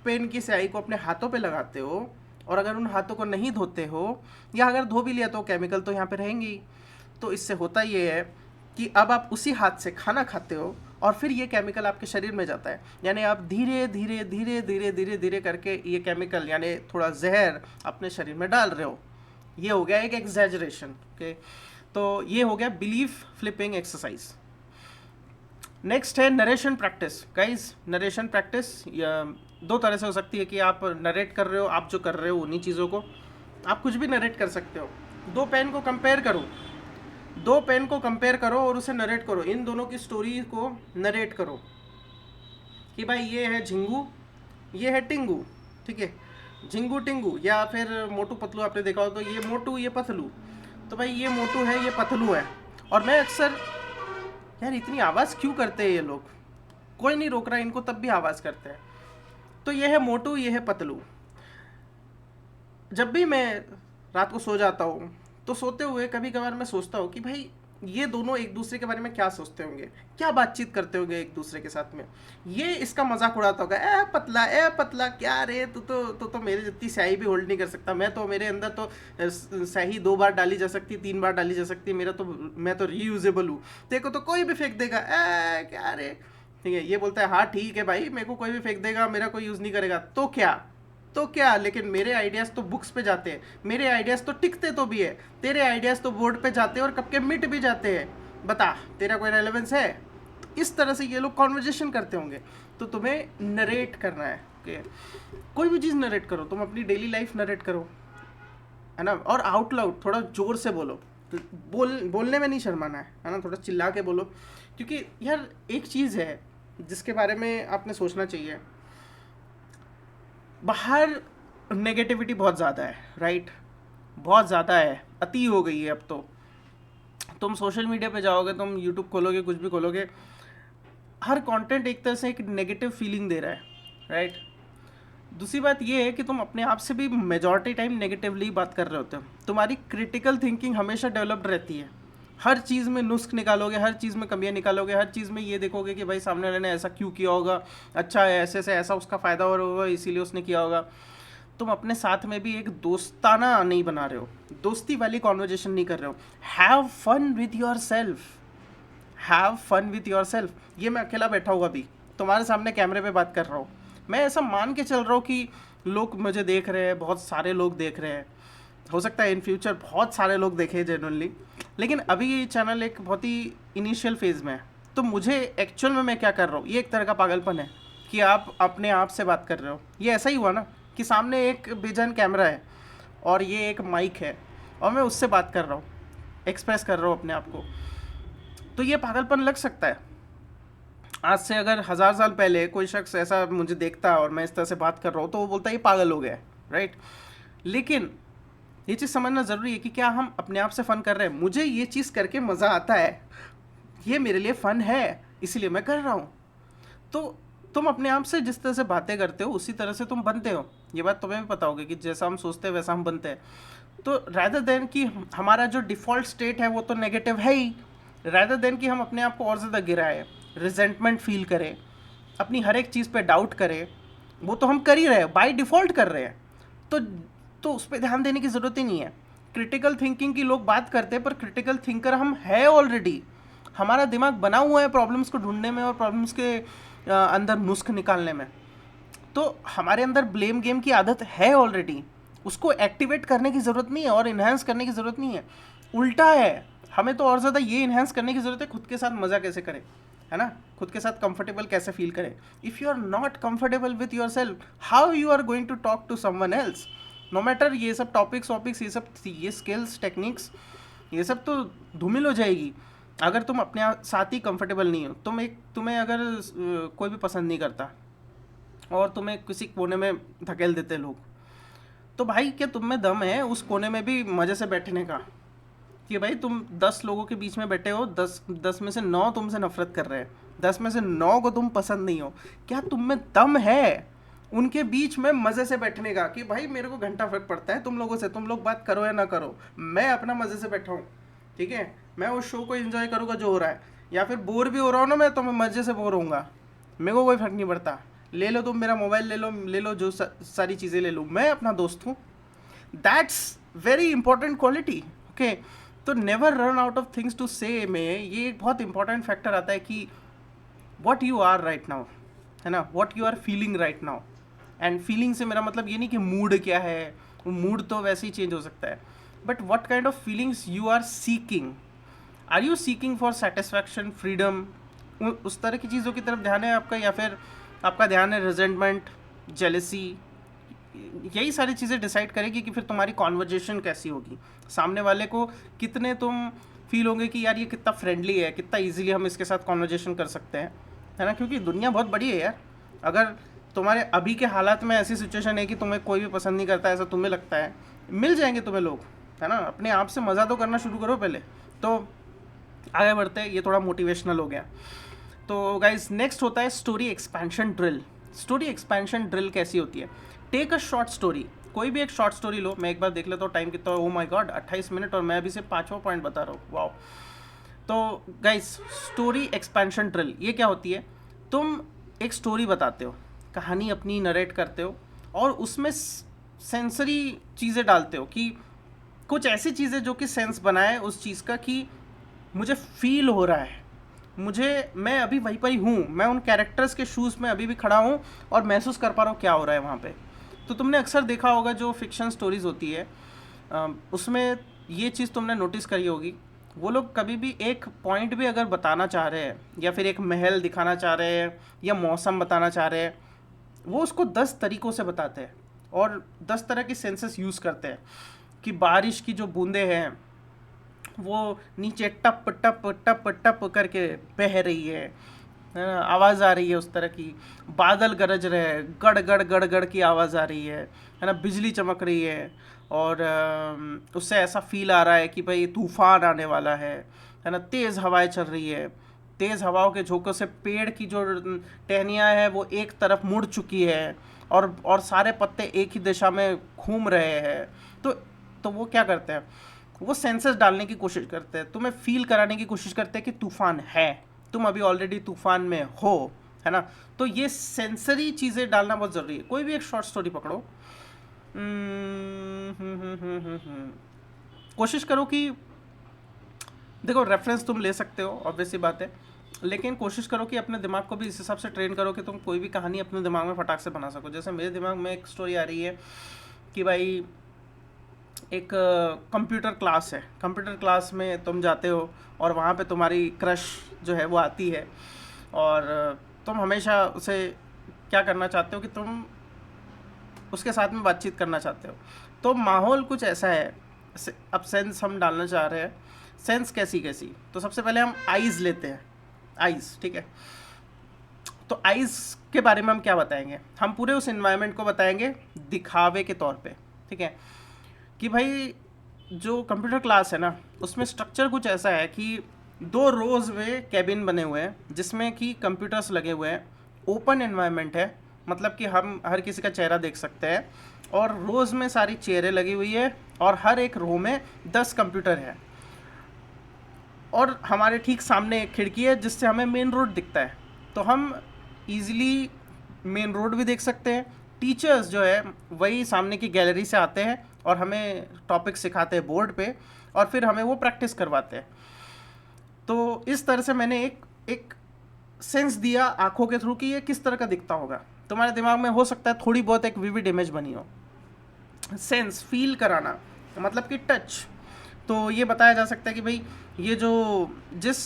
पेन की स्याही को अपने हाथों पे लगाते हो और अगर उन हाथों को नहीं धोते हो या अगर धो भी लिया तो केमिकल तो यहाँ पे रहेंगे ही। तो इससे होता ये है कि अब आप उसी हाथ से खाना खाते हो और फिर ये केमिकल आपके शरीर में जाता है, यानी आप धीरे धीरे धीरे धीरे धीरे धीरे करके ये केमिकल यानी थोड़ा जहर अपने शरीर में डाल रहे हो। ये हो गया एक एग्जैजरेशन। ओके, तो ये हो गया बिलीफ फ्लिपिंग एक्सरसाइज। नेक्स्ट है narration practice. Guys, narration practice दो तरह से हो सकती है कि आप नरेट कर रहे हो, आप जो कर रहे हो उन्हीं चीज़ों को, आप कुछ भी नरेट कर सकते हो। दो पेन को कंपेयर करो और उसे नरेट करो, इन दोनों की स्टोरी को नरेट करो कि भाई ये है झिंगू, ये है टिंगू, ठीक है, झिंगू टिंगू, या फिर मोटू पतलू आपने देखा हो तो ये मोटू ये पतलू, तो भाई ये मोटू है ये पतलू है। और मैं अक्सर, यार इतनी आवाज़ क्यों करते हैं ये लोग, कोई नहीं रोक रहा इनको तब भी आवाज़ करते हैं। तो ये है मोटू ये है पतलू। जब भी मैं रात को सो जाता हूँ तो सोते हुए कभी कभार मैं सोचता हूँ कि भाई ये दोनों एक दूसरे के बारे में क्या सोचते होंगे, क्या बातचीत करते होंगे एक दूसरे के साथ में। ये इसका मजाक उड़ाता होगा, ए पतला क्या रे, तू तो मेरे जितनी स्याही भी होल्ड नहीं कर सकता, मैं तो मेरे अंदर तो स्याही 2 बार डाली जा सकती, 3 बार डाली जा सकती, मैं तो रीयूजेबल हूँ, तेरे को तो कोई भी फेंक देगा, क्या रे, ठीक है। ये बोलता है हाँ ठीक है भाई, मेरे को कोई भी फेंक देगा, मेरा कोई यूज़ नहीं करेगा तो क्या, लेकिन मेरे आइडियाज़ तो बुक्स पे जाते हैं, मेरे आइडियाज़ तो टिकते तो भी है, तेरे आइडियाज़ तो बोर्ड पे जाते हैं और कब के मिट भी जाते हैं, बता तेरा कोई रेलेवेंस है? तो इस तरह से ये लोग कॉन्वर्जेशन करते होंगे। तो तुम्हें नरेट करना है, ओके, कोई भी चीज़ नरेट करो, तुम अपनी डेली लाइफ नरेट करो, है ना, और आउट लाउड थोड़ा ज़ोर से बोलो, तो बोलने में नहीं शर्माना है ना, थोड़ा चिल्ला के बोलो। क्योंकि यार एक चीज़ है जिसके बारे में आपने सोचना चाहिए, बाहर नेगेटिविटी बहुत ज़्यादा है, राइट, बहुत ज़्यादा है, अति हो गई है अब तो। तुम सोशल मीडिया पे जाओगे, तुम यूट्यूब खोलोगे, कुछ भी खोलोगे, हर कंटेंट एक तरह से एक नेगेटिव फीलिंग दे रहा है, राइट। दूसरी बात ये है कि तुम अपने आप से भी मेजॉरिटी टाइम नेगेटिवली बात कर रहे होते हो, तुम्हारी क्रिटिकल थिंकिंग हमेशा डेवलप्ड रहती है, हर चीज़ में नुस्ख निकालोगे, हर चीज़ में कमियां निकालोगे, हर चीज़ में ये देखोगे कि भाई सामने वाले ने ऐसा क्यों किया होगा, अच्छा है ऐसे से ऐसा उसका फ़ायदा हो रहा होगा इसीलिए उसने किया होगा। तुम अपने साथ में भी एक दोस्ताना नहीं बना रहे हो, दोस्ती वाली कॉन्वर्जेशन नहीं कर रहे हो। Have fun with your self, have fun with your self. ये मैं अकेला बैठा हुआ भी तुम्हारे सामने कैमरे पे बात कर रहा हूँ, मैं ऐसा मान के चल रहा हूँ कि लोग मुझे देख रहे हैं, बहुत सारे लोग देख रहे हैं, हो सकता है इन फ्यूचर बहुत सारे लोग देखें जेन्युइनली, लेकिन अभी ये चैनल एक बहुत ही इनिशियल फेज़ में है। तो मुझे एक्चुअल में मैं क्या कर रहा हूँ, ये एक तरह का पागलपन है कि आप अपने आप से बात कर रहे हो। ये ऐसा ही हुआ ना कि सामने एक बेजन कैमरा है और ये एक माइक है और मैं उससे बात कर रहा हूँ, एक्सप्रेस कर रहा हूँ अपने आप को। तो ये पागलपन लग सकता है। आज से अगर 1000 साल पहले कोई शख्स ऐसा मुझे देखता और मैं इस तरह से बात कर रहा हूँ तो वो बोलता है ये पागल हो गया है, राइट। लेकिन ये चीज़ समझना ज़रूरी है कि क्या हम अपने आप से फ़न कर रहे हैं। मुझे ये चीज़ करके मज़ा आता है, ये मेरे लिए फ़न है, इसलिए मैं कर रहा हूँ। तो तुम अपने आप से जिस तरह से बातें करते हो उसी तरह से तुम बनते हो। ये बात तुम्हें भी पता होगी कि जैसा हम सोचते हैं वैसा हम बनते हैं। तो रैदर देन कि हमारा जो डिफ़ॉल्ट स्टेट है वो तो नेगेटिव है ही, रैदर देन कि हम अपने आप को और ज़्यादा गिराएं, रिजेंटमेंट फील करें, अपनी हर एक चीज़ पे डाउट करें, वो तो हम कर ही रहे हैं, बाय डिफ़ॉल्ट कर रहे हैं। तो उस पर ध्यान देने की ज़रूरत ही नहीं है। क्रिटिकल थिंकिंग की लोग बात करते हैं, पर क्रिटिकल थिंकर हम है ऑलरेडी। हमारा दिमाग बना हुआ है प्रॉब्लम्स को ढूंढने में और प्रॉब्लम्स के अंदर नुस्ख निकालने में। तो हमारे अंदर ब्लेम गेम की आदत है ऑलरेडी, उसको एक्टिवेट करने की ज़रूरत नहीं है और इन्हांस करने की ज़रूरत नहीं है। उल्टा है, हमें तो और ज़्यादा ये इन्हांस करने की ज़रूरत है खुद के साथ मज़ा कैसे करें, है ना, खुद के साथ कंफर्टेबल कैसे फील करें। If you are not comfortable with your self, how you are going to talk to someone else. No matter ये सब टॉपिक्स वॉपिक्स, ये स्किल्स टेक्निक्स, ये सब तो धूमिल हो जाएगी अगर तुम अपने साथ ही कंफर्टेबल नहीं हो। तुम्हें अगर कोई भी पसंद नहीं करता और तुम्हें किसी कोने में धकेल देते लोग, तो भाई क्या तुम में दम है उस कोने में भी मज़े से बैठने का? कि भाई तुम 10 लोगों के बीच में बैठे हो, 10 में से 9 तुमसे नफरत कर रहे हैं, 10 में से 9 को तुम पसंद नहीं हो, क्या तुम में दम है उनके बीच में मज़े से बैठने का? कि भाई मेरे को घंटा फर्क पड़ता है तुम लोगों से, तुम लोग बात करो या ना करो, मैं अपना मज़े से बैठा हूँ, ठीक है, मैं उस शो को एंजॉय करूँगा जो हो रहा है। या फिर बोर भी हो रहा हूँ ना मैं, तो मैं मज़े से बोर होऊंगा, मेरे को कोई फ़र्क नहीं पड़ता। ले लो तुम मेरा मोबाइल, ले लो जो सारी चीज़ें ले लो, मैं अपना दोस्त हूँ। That's very important quality, okay. तो never run out of things to say में ये एक बहुत इंपॉर्टेंट फैक्टर आता है कि what you are right now, है ना, what you are feeling right now. And feeling से मेरा मतलब ये नहीं कि मूड क्या है, मूड तो वैसे ही चेंज हो सकता है, but what kind of feelings you are seeking. Are you seeking for satisfaction, freedom, उस तरह की चीज़ों की तरफ ध्यान है आपका, या फिर आपका ध्यान है रिजेंटमेंट, जेलसी? यही सारी चीज़ें डिसाइड करेगी कि फिर तुम्हारी कॉन्वर्जेशन कैसी होगी, सामने वाले को कितने तुम फील होंगे कि यार ये कितना फ्रेंडली है, कितना इजीली हम इसके साथ कॉन्वर्जेशन कर सकते हैं, है ना। क्योंकि दुनिया बहुत बड़ी है यार। अगर तुम्हारे अभी के हालात में ऐसी सिचुएशन है कि तुम्हें कोई भी पसंद नहीं करता, ऐसा तुम्हें लगता है, मिल जाएंगे तुम्हें लोग, है ना। अपने आप से मज़ा तो करना शुरू करो पहले, तो आगे बढ़ते हैं। ये थोड़ा मोटिवेशनल हो गया। तो गाइज नेक्स्ट होता है story expansion drill. Story expansion drill कैसी होती है? टेक अ शॉर्ट स्टोरी, कोई भी एक शॉर्ट स्टोरी लो। मैं एक बार देख लेता हूँ टाइम कितना है। ओ माय गॉड 28 मिनट, और मैं अभी से 5वां पॉइंट बता रहा हूँ, वाओ। तो गाइज स्टोरी एक्सपेंशन ड्रिल ये क्या होती है? तुम एक स्टोरी बताते हो, कहानी अपनी नरेट करते हो, और उसमें सेंसरी चीज़ें डालते हो कि कुछ ऐसी चीज़ें जो कि सेंस बनाए उस चीज़ का, कि मुझे फील हो रहा है, मैं अभी वहीं पर ही हूँ, मैं उन कैरेक्टर्स के शूज़ में अभी भी खड़ा हूँ और महसूस कर पा रहा हूँ क्या हो रहा है वहाँ पे। तो तुमने अक्सर देखा होगा जो फिक्शन स्टोरीज़ होती है उसमें ये चीज़ तुमने नोटिस करी होगी, वो लोग कभी भी एक पॉइंट भी अगर बताना चाह रहे हैं, या फिर एक महल दिखाना चाह रहे हैं, या मौसम बताना चाह रहे हैं, वो उसको 10 तरीक़ों से बताते हैं और 10 तरह की सेंसेस यूज़ करते हैं। कि बारिश की जो बूंदें हैं वो नीचे टप टप टप टप करके बह रही है ना, आवाज़ आ रही है उस तरह की। बादल गरज रहे हैं, गड़ गड़ गड़ गड़ की आवाज़ आ रही है ना, बिजली चमक रही है, और उससे ऐसा फील आ रहा है कि भाई तूफान आने वाला है ना। तेज़ हवाएं चल रही है, तेज़ हवाओं के झोंकों से पेड़ की जो टहनियाँ है वो एक तरफ मुड़ चुकी है, और सारे पत्ते एक ही दिशा में घूम रहे हैं। तो वो क्या करते हैं, वो सेंसेस डालने की कोशिश करते हैं, तुम्हें फील कराने की कोशिश करते हैं कि तूफान है, तुम अभी ऑलरेडी तूफान में हो, है ना। तो ये सेंसरी चीज़ें डालना बहुत ज़रूरी है। कोई भी एक शॉर्ट स्टोरी पकड़ो, कोशिश करो कि देखो रेफरेंस तुम ले सकते हो, ऑब्वियस सी बात है, लेकिन कोशिश करो कि अपने दिमाग को भी इस हिसाब से ट्रेन करो कि तुम कोई भी कहानी अपने दिमाग में फटाक से बना सको। जैसे मेरे दिमाग में एक स्टोरी आ रही है कि भाई एक कंप्यूटर क्लास है, कंप्यूटर क्लास में तुम जाते हो और वहाँ पे तुम्हारी क्रश जो है वो आती है, और तुम हमेशा उसे क्या करना चाहते हो कि तुम उसके साथ में बातचीत करना चाहते हो। तो माहौल कुछ ऐसा है, अब सेंस हम डालना चाह रहे हैं। सेंस कैसी कैसी, तो सबसे पहले हम आइज़ लेते हैं, आइज़, ठीक है। तो आइज़ के बारे में हम क्या बताएंगे, हम पूरे उस इन्वायरमेंट को बताएंगे दिखावे के तौर पे, ठीक है। कि भाई जो कंप्यूटर क्लास है ना, उसमें स्ट्रक्चर कुछ ऐसा है कि 2 रोज में कैबिन बने हुए हैं जिसमें कि कंप्यूटर्स लगे हुए हैं, ओपन एनवायरनमेंट है, मतलब कि हम हर किसी का चेहरा देख सकते हैं, और रोज़ में सारी चेयरें लगी हुई है, और हर एक रो में 10 कंप्यूटर है, और हमारे ठीक सामने एक खिड़की है जिससे हमें मेन रोड दिखता है, तो हम इजीली मेन रोड भी देख सकते हैं। टीचर्स जो है वही सामने की गैलरी से आते हैं और हमें टॉपिक सिखाते हैं बोर्ड पे, और फिर हमें वो प्रैक्टिस करवाते हैं। तो इस तरह से मैंने एक सेंस दिया आंखों के थ्रू कि ये किस तरह का दिखता होगा। तुम्हारे दिमाग में हो सकता है थोड़ी बहुत एक विविड इमेज बनी हो। सेंस फील कराना मतलब कि टच, तो ये बताया जा सकता है कि भाई ये जो जिस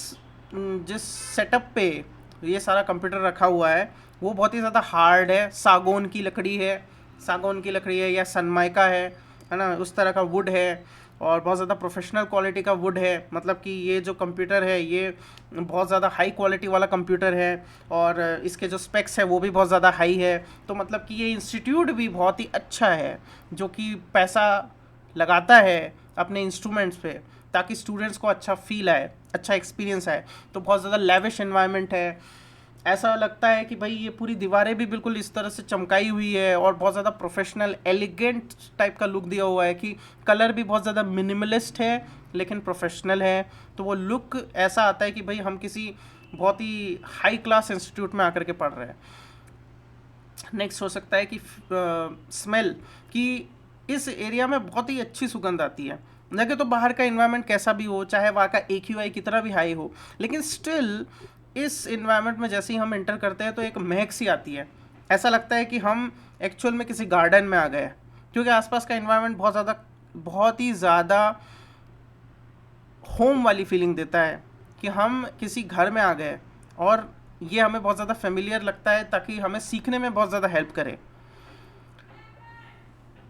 जिस सेटअप पे ये सारा कंप्यूटर रखा हुआ है वो बहुत ही ज़्यादा हार्ड है, सागौन की लकड़ी है, सागौन की लकड़ी है या सनमाइका है ना, उस तरह का वुड है, और बहुत ज़्यादा प्रोफेशनल क्वालिटी का वुड है, मतलब कि ये जो कंप्यूटर है ये बहुत ज़्यादा हाई क्वालिटी वाला कंप्यूटर है, और इसके जो स्पेक्स है वो भी बहुत ज़्यादा हाई है। तो मतलब कि ये इंस्टीट्यूट भी बहुत ही अच्छा है जो कि पैसा लगाता है अपने इंस्ट्रूमेंट्स पे ताकि स्टूडेंट्स को अच्छा फील आए, अच्छा एक्सपीरियंस आए। तो बहुत ज़्यादा लेविश एनवायरनमेंट है, ऐसा लगता है कि भाई ये पूरी दीवारें भी बिल्कुल इस तरह से चमकाई हुई है, और बहुत ज़्यादा प्रोफेशनल एलिगेंट टाइप का लुक दिया हुआ है कि कलर भी बहुत ज़्यादा मिनिमलिस्ट है लेकिन प्रोफेशनल है। तो वो लुक ऐसा आता है कि भाई हम किसी बहुत ही हाई क्लास इंस्टीट्यूट में आकर के पढ़ रहे हैं। नेक्स्ट हो सकता है कि स्मेल, कि इस एरिया में बहुत ही अच्छी सुगंध आती है। लगे तो बाहर का इन्वायरमेंट कैसा भी हो, चाहे वहाँ का AQI कितना भी हाई हो, लेकिन स्टिल इस इन्वायरमेंट में जैसे ही हम एंटर करते हैं तो एक महक सी आती है। ऐसा लगता है कि हम एक्चुअल में किसी गार्डन में आ गए, क्योंकि आसपास का इन्वायरमेंट बहुत ही ज़्यादा होम वाली फीलिंग देता है कि हम किसी घर में आ गए, और ये हमें बहुत ज़्यादा फेमिलियर लगता है ताकि हमें सीखने में बहुत ज़्यादा हेल्प करे।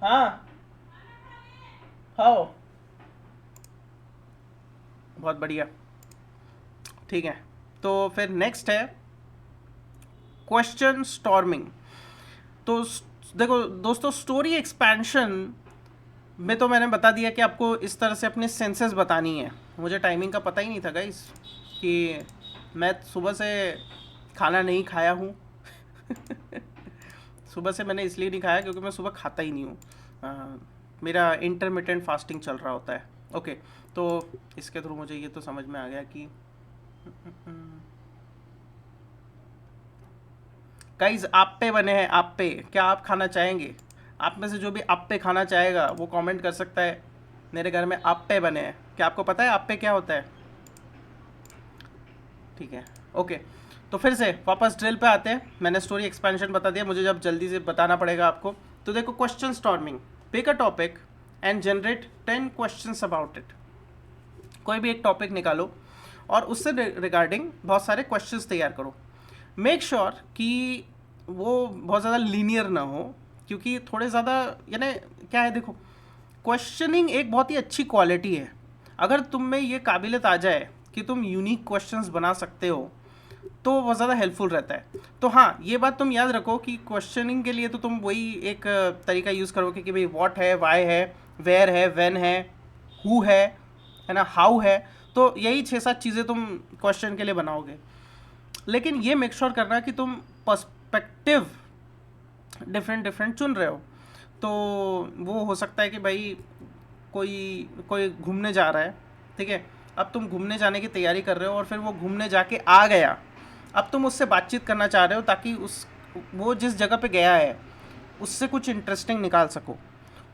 हाँ, हाँ, बहुत बढ़िया, ठीक है। तो फिर नेक्स्ट है क्वेश्चन स्टॉर्मिंग। तो देखो दोस्तों, स्टोरी एक्सपेंशन में तो मैंने बता दिया कि आपको इस तरह से अपने सेंसेस बतानी है। मुझे टाइमिंग का पता ही नहीं था गाइस कि मैं सुबह से खाना नहीं खाया हूँ सुबह से मैंने इसलिए नहीं खाया क्योंकि मैं सुबह खाता ही नहीं हूँ, मेरा इंटरमिटेंट फास्टिंग चल रहा होता है। ओके, तो इसके थ्रू मुझे ये तो समझ में आ गया कि गाइस आप्पे बने हैं, आप्पे, क्या आप खाना चाहेंगे? आप में से जो भी आप्पे खाना चाहेगा वो कमेंट कर सकता है। मेरे घर में आप्पे बने हैं। क्या आपको पता है आप्पे क्या होता है? ठीक है, ओके। तो फिर से वापस ड्रिल पे आते हैं। मैंने स्टोरी एक्सपेंशन बता दिया, मुझे जब जल्दी से बताना पड़ेगा आपको। तो देखो, question storming, pick a topic and generate 10 questions about it. कोई भी एक टॉपिक निकालो और उससे रिगार्डिंग बहुत सारे क्वेश्चंस तैयार करो। मेक श्योर कि वो बहुत ज़्यादा लीनियर ना हो, क्योंकि थोड़े ज़्यादा यानी क्या है, देखो क्वेश्चनिंग एक बहुत ही अच्छी क्वालिटी है। अगर तुम में ये काबिलियत आ जाए कि तुम यूनिक क्वेश्चंस बना सकते हो तो बहुत ज़्यादा हेल्पफुल रहता है। तो हाँ, ये बात तुम याद रखो कि क्वेश्चनिंग के लिए तो तुम वही एक तरीका यूज़ करोगे कि भाई व्हाट है, वाई है, वेयर है, व्हेन है, हु है ना, हाउ है। तो यही 6-7 चीज़ें तुम क्वेश्चन के लिए बनाओगे। लेकिन ये मेक श्योर करना कि तुम पर्सपेक्टिव डिफरेंट चुन रहे हो। तो वो हो सकता है कि भाई कोई कोई घूमने जा रहा है, ठीक है, अब तुम घूमने जाने की तैयारी कर रहे हो और फिर वो घूमने जाके आ गया, अब तुम उससे बातचीत करना चाह रहे हो ताकि वो जिस जगह पे गया है उससे कुछ इंटरेस्टिंग निकाल सको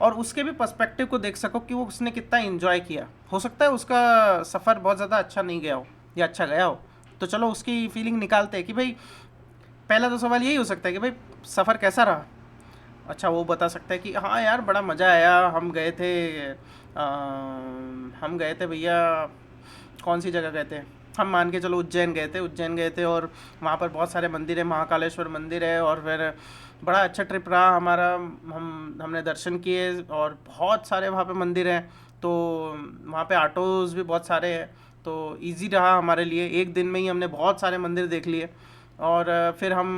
और उसके भी पर्सपेक्टिव को देख सको कि वो उसने कितना इन्जॉय किया। हो सकता है उसका सफ़र बहुत ज़्यादा अच्छा नहीं गया हो या अच्छा गया हो, तो चलो उसकी फीलिंग निकालते हैं कि भाई पहला तो सवाल यही हो सकता है कि भाई सफ़र कैसा रहा। अच्छा वो बता सकता है कि हाँ यार बड़ा मज़ा आया, हम गए थे भैया, कौन सी जगह गए थे, हम मान के चलो उज्जैन गए थे और वहाँ पर बहुत सारे मंदिर है, महाकालेश्वर मंदिर है, और फिर बड़ा अच्छा ट्रिप रहा हमारा। हमने दर्शन किए और बहुत सारे वहाँ पे मंदिर हैं, तो वहाँ पे ऑटोज़ भी बहुत सारे हैं, तो इजी रहा हमारे लिए। एक दिन में ही हमने बहुत सारे मंदिर देख लिए। और फिर हम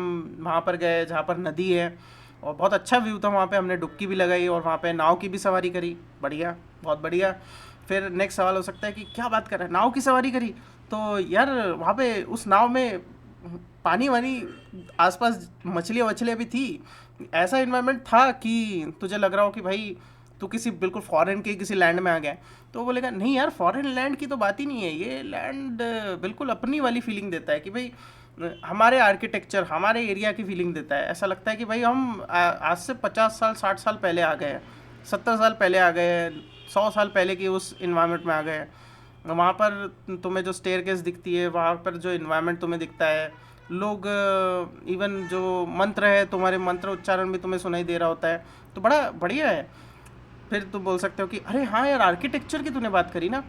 वहाँ पर गए जहाँ पर नदी है और बहुत अच्छा व्यू था वहाँ पे, हमने डुबकी भी लगाई और वहाँ पे नाव की भी सवारी करी। बढ़िया, बहुत बढ़िया। फिर नेक्स्ट सवाल हो सकता है कि क्या बात कर रहे हैं, नाव की सवारी करी? तो यार वहाँ पे उस नाव में पानी वानी, आसपास मछलियाँ वछलियाँ भी थी, ऐसा इन्वायरमेंट था कि तुझे लग रहा हो कि भाई तू किसी बिल्कुल फॉरेन के किसी लैंड में आ गया है। तो वो बोलेगा नहीं यार, फॉरेन लैंड की तो बात ही नहीं है, ये लैंड बिल्कुल अपनी वाली फीलिंग देता है कि भाई हमारे आर्किटेक्चर, हमारे एरिया की फीलिंग देता है। ऐसा लगता है कि भाई हम आज से 50 साल 60 साल पहले आ गए हैं, 70 साल पहले आ गए हैं, 100 साल पहले की उस इन्वायरमेंट में आ गए हैं। वहाँ पर तुम्हें जो स्टेयरकेस दिखती है, वहाँ पर जो इन्वायरमेंट तुम्हें दिखता है, लोग, इवन जो मंत्र है, तुम्हारे मंत्र उच्चारण भी तुम्हें सुनाई दे रहा होता है, तो बड़ा बढ़िया है। फिर तुम बोल सकते हो कि अरे हाँ यार, आर्किटेक्चर की तूने बात करी ना,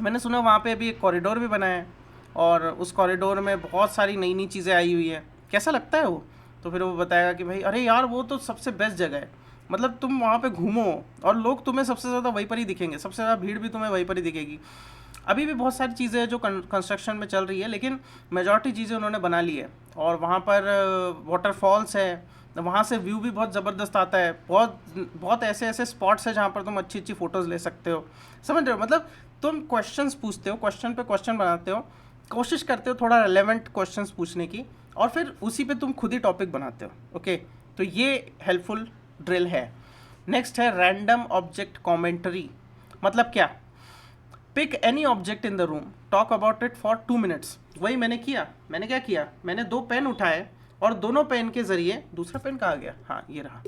मैंने सुना वहाँ पे अभी एक कॉरिडोर भी बना है और उस कॉरिडोर में बहुत सारी नई नई चीज़ें आई हुई है, कैसा लगता है वो? तो फिर वो बताएगा कि भाई अरे यार वो तो सबसे बेस्ट जगह है, मतलब तुम वहाँ पे घूमो और लोग तुम्हें सबसे ज़्यादा वहीं पर ही दिखेंगे, सबसे ज़्यादा भीड़ भी तुम्हें वहीं पर ही दिखेगी। अभी भी बहुत सारी चीज़ें हैं जो कंस्ट्रक्शन में चल रही है, लेकिन मेजॉरिटी चीज़ें उन्होंने बना ली है। और वहाँ पर वाटरफॉल्स है, वहाँ से व्यू भी बहुत ज़बरदस्त आता है। बहुत बहुत ऐसे ऐसे स्पॉट्स हैं जहाँ पर तुम अच्छी अच्छी फ़ोटोज़ ले सकते हो। समझ रहे हो? मतलब तुम क्वेश्चंस पूछते हो, क्वेश्चन पे क्वेश्चन बनाते हो, कोशिश करते हो थोड़ा रेलेवेंट क्वेश्चंस पूछने की, और फिर उसी पे तुम खुद ही टॉपिक बनाते हो। ओके, तो ये हेल्पफुल ड्रिल है। नेक्स्ट है रैंडम ऑब्जेक्ट कॉमेंट्री। मतलब क्या? Pick any object in the room, talk about it for 2 minutes. वही मैंने किया। मैंने क्या किया, मैंने 2 पेन उठाए और दोनों पेन के जरिए, दूसरा पेन कहाँ गया, हाँ ये रहा,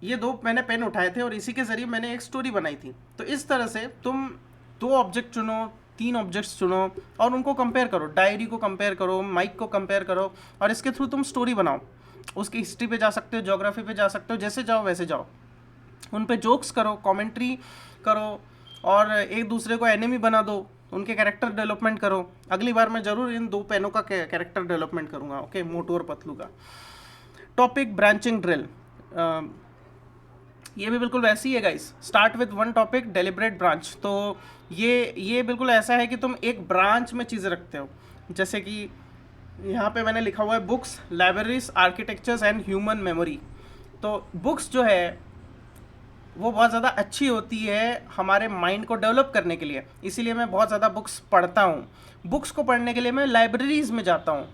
ये मैंने पेन उठाए थे और इसी के जरिए मैंने एक स्टोरी बनाई थी। तो इस तरह से तुम 2 ऑब्जेक्ट चुनो, 3 ऑब्जेक्ट्स चुनो और उनको कंपेयर करो, डायरी को कंपेयर करो, माइक को कंपेयर करो, और इसके थ्रू तुम स्टोरी बनाओ। उसकी हिस्ट्री पे जा सकते हो, ज्योग्राफी पे जा सकते हो, जैसे जाओ वैसे जाओ। उन पे जोक्स करो, कमेंट्री करो, और एक दूसरे को एनिमी बना दो, उनके कैरेक्टर डेवलपमेंट करो। अगली बार मैं ज़रूर इन 2 पेनों का कैरेक्टर डेवलपमेंट करूँगा। ओके, मोटू और पतलू का। टॉपिक ब्रांचिंग ड्रिल, ये भी बिल्कुल वैसी है guys. Start with one topic, deliberate branch. तो ये बिल्कुल ऐसा है कि तुम एक ब्रांच में चीज़ें रखते हो। जैसे कि यहाँ पे मैंने लिखा हुआ है books, libraries, architectures and human memory. तो बुक्स जो है वो बहुत ज़्यादा अच्छी होती है हमारे माइंड को डेवलप करने के लिए, इसीलिए मैं बहुत ज़्यादा बुक्स पढ़ता हूँ। बुक्स को पढ़ने के लिए मैं लाइब्रेरीज़ में जाता हूँ।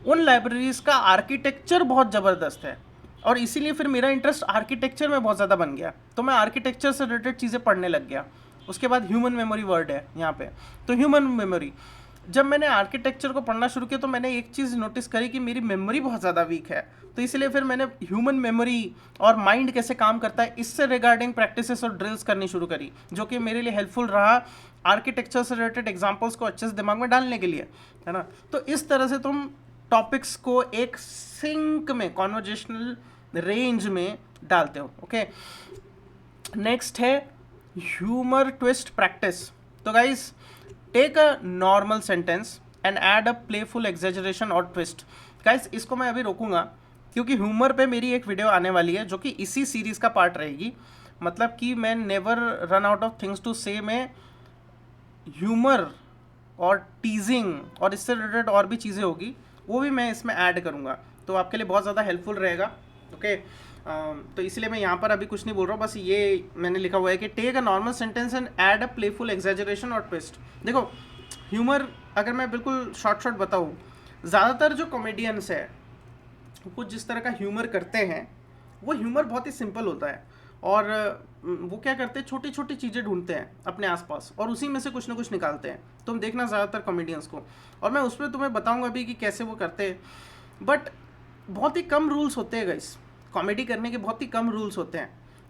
उन लाइब्रेरीज़ का आर्किटेक्चर बहुत ज़बरदस्त है और इसीलिए फिर मेरा इंटरेस्ट आर्किटेक्चर में बहुत ज़्यादा बन गया, तो मैं आर्किटेक्चर से रिलेटेड चीज़ें पढ़ने लग गया। उसके बाद ह्यूमन मेमोरी वर्ड है यहाँ पे, तो ह्यूमन मेमोरी, जब मैंने आर्किटेक्चर को पढ़ना शुरू किया तो मैंने एक चीज़ नोटिस करी कि मेरी मेमोरी बहुत ज़्यादा वीक है। तो इसलिए फिर मैंने ह्यूमन मेमोरी और माइंड कैसे काम करता है इससे रिगार्डिंग प्रैक्टिसेस और ड्रिल्स करनी शुरू करी, जो कि मेरे लिए हेल्पफुल रहा आर्किटेक्चर से रिलेटेड एग्जाम्पल्स को अच्छे से दिमाग में डालने के लिए, है ना। तो इस तरह से तुम टॉपिक्स को एक सिंक में, कॉन्वर्जेशनल रेंज में डालते हो। ओके, नेक्स्ट है ह्यूमर ट्विस्ट प्रैक्टिस। तो guys, take a normal sentence and add a playful exaggeration और ट्विस्ट। गाइस, इसको मैं अभी रोकूंगा क्योंकि ह्यूमर पे मेरी एक वीडियो आने वाली है जो कि इसी सीरीज़ का पार्ट रहेगी। मतलब कि मैं never run out of things to say में ह्यूमर और टीजिंग और इससे रिलेटेड और भी चीज़ें होगी, वो भी मैं इसमें ऐड करूँगा, तो आपके लिए बहुत ज़्यादा हेल्पफुल रहेगा। ओके, तो इसलिए मैं यहाँ पर अभी कुछ नहीं बोल रहा हूँ, बस ये मैंने लिखा हुआ है कि take a normal sentence and add a playful exaggeration और ट्विस्ट। देखो, ह्यूमर अगर मैं बिल्कुल शॉर्ट बताऊँ, ज़्यादातर जो कॉमेडियंस है वो जिस तरह का ह्यूमर करते हैं, वो ह्यूमर बहुत ही सिंपल होता है और वो क्या करते हैं, छोटी छोटी चीज़ें ढूंढते हैं अपने आसपास और उसी में से कुछ ना कुछ निकालते हैं। तुम देखना ज़्यादातर कॉमेडियंस को, और मैं उस पर तुम्हें बताऊँगा अभी कि कैसे वो करते हैं। बट बहुत ही कम रूल्स होते हैं गाइस, कॉमेडी करने के बहुत ही कम रूल्स होते हैं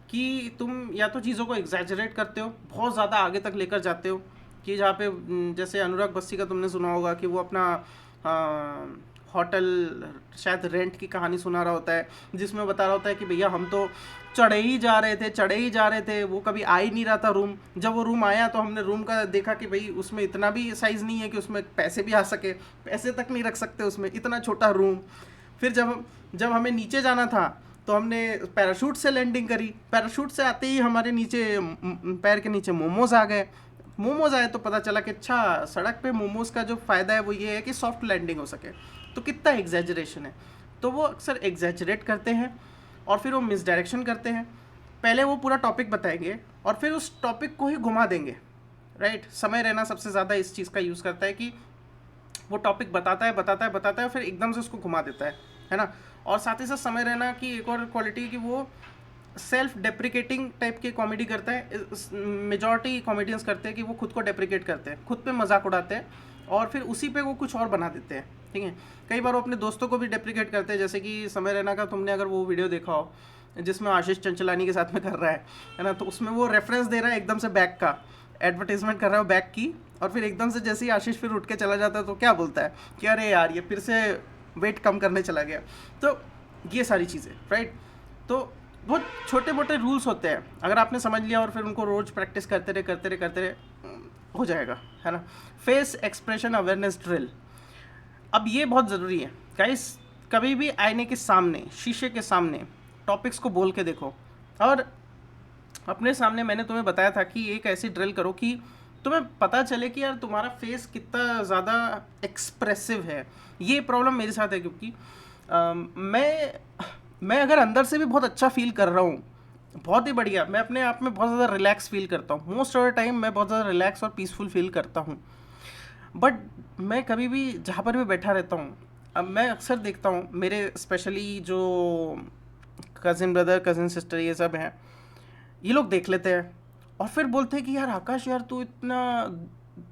कि तुम या तो चीज़ों को एग्जैजरेट करते हो, बहुत ज़्यादा आगे तक लेकर जाते हो, कि जहाँ पे जैसे अनुराग बस्सी का तुमने सुना होगा कि वो अपना होटल शायद रेंट की कहानी सुना रहा होता है, जिसमें बता रहा होता है कि भैया हम तो चढ़े ही जा रहे थे, चढ़े ही जा रहे थे, वो कभी आ ही नहीं रहा था रूम। जब वो रूम आया तो हमने रूम का देखा कि भाई उसमें इतना भी साइज़ नहीं है कि उसमें पैसे भी आ सके, पैसे तक नहीं रख सकते उसमें, इतना छोटा रूम। फिर जब हमें नीचे जाना था तो हमने पैराशूट से लैंडिंग करी। पैराशूट से आते ही हमारे नीचे पैर के नीचे मोमोज आ गए। मोमोज आए तो पता चला कि अच्छा, सड़क पे मोमोज का जो फ़ायदा है वो ये है कि सॉफ्ट लैंडिंग हो सके। तो कितना एग्जैजरेशन है। तो वो अक्सर एग्जैजरेट करते हैं और फिर वो मिसडायरेक्शन करते हैं। पहले वो पूरा टॉपिक बताएंगे और फिर उस टॉपिक को ही घुमा देंगे, राइट। समय रहना सबसे ज़्यादा इस चीज़ का यूज़ करता है कि वो टॉपिक बताता है फिर एकदम से उसको घुमा देता है ना। और साथ ही साथ समय रहना की एक और क्वालिटी कि वो सेल्फ डेप्रिकेटिंग टाइप की कॉमेडी करता है। मेजॉरिटी कॉमेडियंस करते हैं कि वो खुद को डेप्रिकेट करते हैं, खुद पे मजाक उड़ाते हैं और फिर उसी पे वो कुछ और बना देते हैं, ठीक है। कई बार वो अपने दोस्तों को भी डेप्रिकेट करते हैं, जैसे कि समय रैना का तुमने अगर वो वीडियो देखा हो जिसमें आशीष चंचलानी के साथ में कर रहा है ना, तो उसमें वो रेफरेंस दे रहा है एकदम से बैग का, एडवर्टीजमेंट कर रहा है बैग की, और फिर एकदम से जैसे ही आशीष फिर उठ के चला जाता है तो क्या बोलता है कि अरे यार ये फिर से वेट कम करने चला गया। तो ये सारी चीज़ें, राइट। तो बहुत छोटे मोटे रूल्स होते हैं, अगर आपने समझ लिया और फिर उनको रोज प्रैक्टिस करते रहे हो जाएगा, है ना। फेस एक्सप्रेशन अवेयरनेस ड्रिल, अब ये बहुत ज़रूरी है गाइस। कभी भी आईने के सामने, शीशे के सामने टॉपिक्स को बोल के देखो, और अपने सामने मैंने तुम्हें बताया था कि एक ऐसी ड्रिल करो कि तुम्हें पता चले कि यार तुम्हारा फेस कितना ज़्यादा एक्सप्रेसिव है। ये प्रॉब्लम मेरे साथ है क्योंकि मैं अगर अंदर से भी बहुत अच्छा फील कर रहा हूँ, बहुत ही बढ़िया, मैं अपने आप में बहुत ज़्यादा रिलैक्स फील करता हूँ, मोस्ट ऑफ द टाइम मैं बहुत ज़्यादा रिलैक्स और पीसफुल फील करता हूँ। बट मैं कभी भी जहाँ पर भी बैठा रहता हूँ, अब मैं अक्सर देखता हूँ मेरे स्पेशली जो कज़िन ब्रदर कज़िन सिस्टर ये सब हैं, ये लोग देख लेते हैं और फिर बोलते हैं कि यार आकाश, यार तू इतना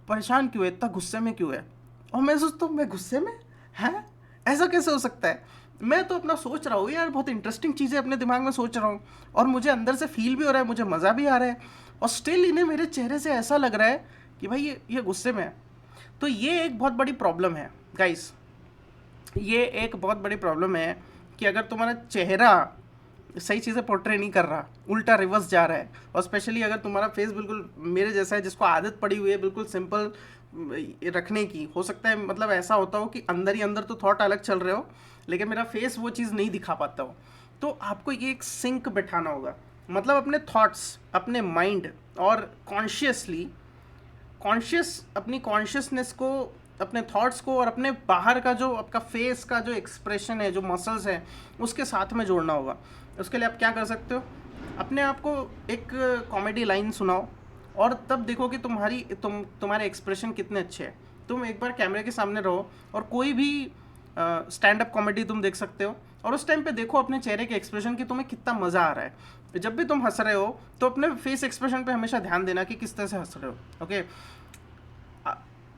परेशान क्यों है, इतना गुस्से में क्यों है। और मैं सोचता हूँ मैं गुस्से में, है ऐसा कैसे हो सकता है। मैं तो अपना सोच रहा हूँ यार, बहुत इंटरेस्टिंग चीज़ें अपने दिमाग में सोच रहा हूँ और मुझे अंदर से फील भी हो रहा है, मुझे मज़ा भी आ रहा है, और स्टिल इन्हें मेरे चेहरे से ऐसा लग रहा है कि भाई ये गुस्से में है। तो ये एक बहुत बड़ी प्रॉब्लम है गाइस, ये एक बहुत बड़ी प्रॉब्लम है कि अगर तुम्हारा चेहरा सही चीज़ें पोर्ट्रे नहीं कर रहा, उल्टा रिवर्स जा रहा है, और स्पेशली अगर तुम्हारा फेस बिल्कुल मेरे जैसा है जिसको आदत पड़ी हुई है बिल्कुल सिंपल रखने की, हो सकता है मतलब ऐसा होता हो कि अंदर ही अंदर तो थॉट अलग चल रहे हो लेकिन मेरा फेस वो चीज़ नहीं दिखा पाता हो, तो आपको ये एक सिंक बैठाना होगा। मतलब अपने थॉट्स, अपने माइंड और अपनी कॉन्शियसनेस को, अपने थॉट्स को और अपने बाहर का जो आपका फेस का जो एक्सप्रेशन है, जो मसल्स हैं, उसके साथ में जोड़ना होगा। उसके लिए आप क्या कर सकते हो, अपने आप को एक कॉमेडी लाइन सुनाओ और तब देखो कि तुम्हारे एक्सप्रेशन कितने अच्छे हैं। तुम एक बार कैमरे के सामने रहो और कोई भी स्टैंड अप कॉमेडी तुम देख सकते हो और उस टाइम पे देखो अपने चेहरे के एक्सप्रेशन कि तुम्हें कितना मज़ा आ रहा है। जब भी तुम हंस रहे हो तो अपने फेस एक्सप्रेशन पे हमेशा ध्यान देना कि किस तरह से हंस रहे हो, ओके।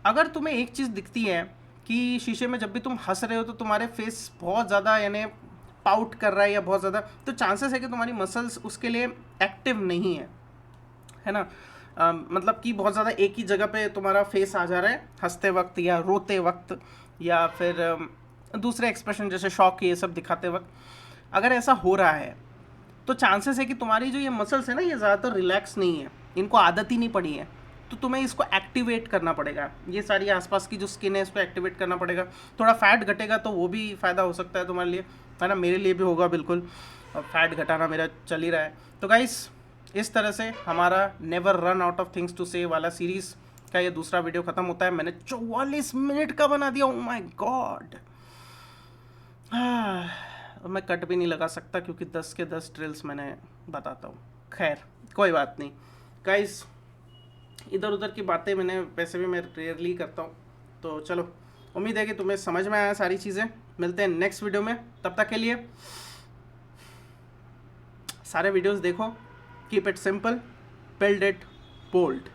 अगर तुम्हें एक चीज़ दिखती है कि शीशे में जब भी तुम हंस रहे हो तो तुम्हारे फेस बहुत ज़्यादा यानी पाउट कर रहा है या बहुत ज़्यादा, तो चांसेस है कि तुम्हारी मसल्स उसके लिए एक्टिव नहीं है ना। मतलब कि बहुत ज़्यादा एक ही जगह पे तुम्हारा फेस आ जा रहा है हंसते वक्त या रोते वक्त या फिर दूसरे एक्सप्रेशन जैसे शॉक ये सब दिखाते वक्त। अगर ऐसा हो रहा है तो चांसेस है कि तुम्हारी जो ये मसल्स है ना, ये ज़्यादातर रिलैक्स नहीं है, इनको आदत ही नहीं पड़ी है, तो तुम्हें इसको एक्टिवेट करना पड़ेगा। ये सारी आसपास की जो स्किन है इसको एक्टिवेट करना पड़ेगा। थोड़ा फैट घटेगा तो वो भी फ़ायदा हो सकता है तुम्हारे लिए, है ना। मेरे लिए भी होगा बिल्कुल, और फैट घटाना मेरा चल ही रहा है। तो गाइस, इस तरह से हमारा never run out of things to say वाला सीरीज़ का ये दूसरा वीडियो ख़त्म होता है। मैंने 44 मिनट का बना दिया, ओह माय गॉड। मैं कट भी नहीं लगा सकता क्योंकि 10 के 10 ड्रिल्स मैंने बताता हूँ। खैर कोई बात नहीं गाइस, इधर उधर की बातें मैं रेयरली करता हूँ। तो चलो, उम्मीद है कि तुम्हें समझ में आया सारी चीज़ें। मिलते हैं नेक्स्ट वीडियो में, तब तक के लिए सारे वीडियोस देखो, keep it simple, build it bold.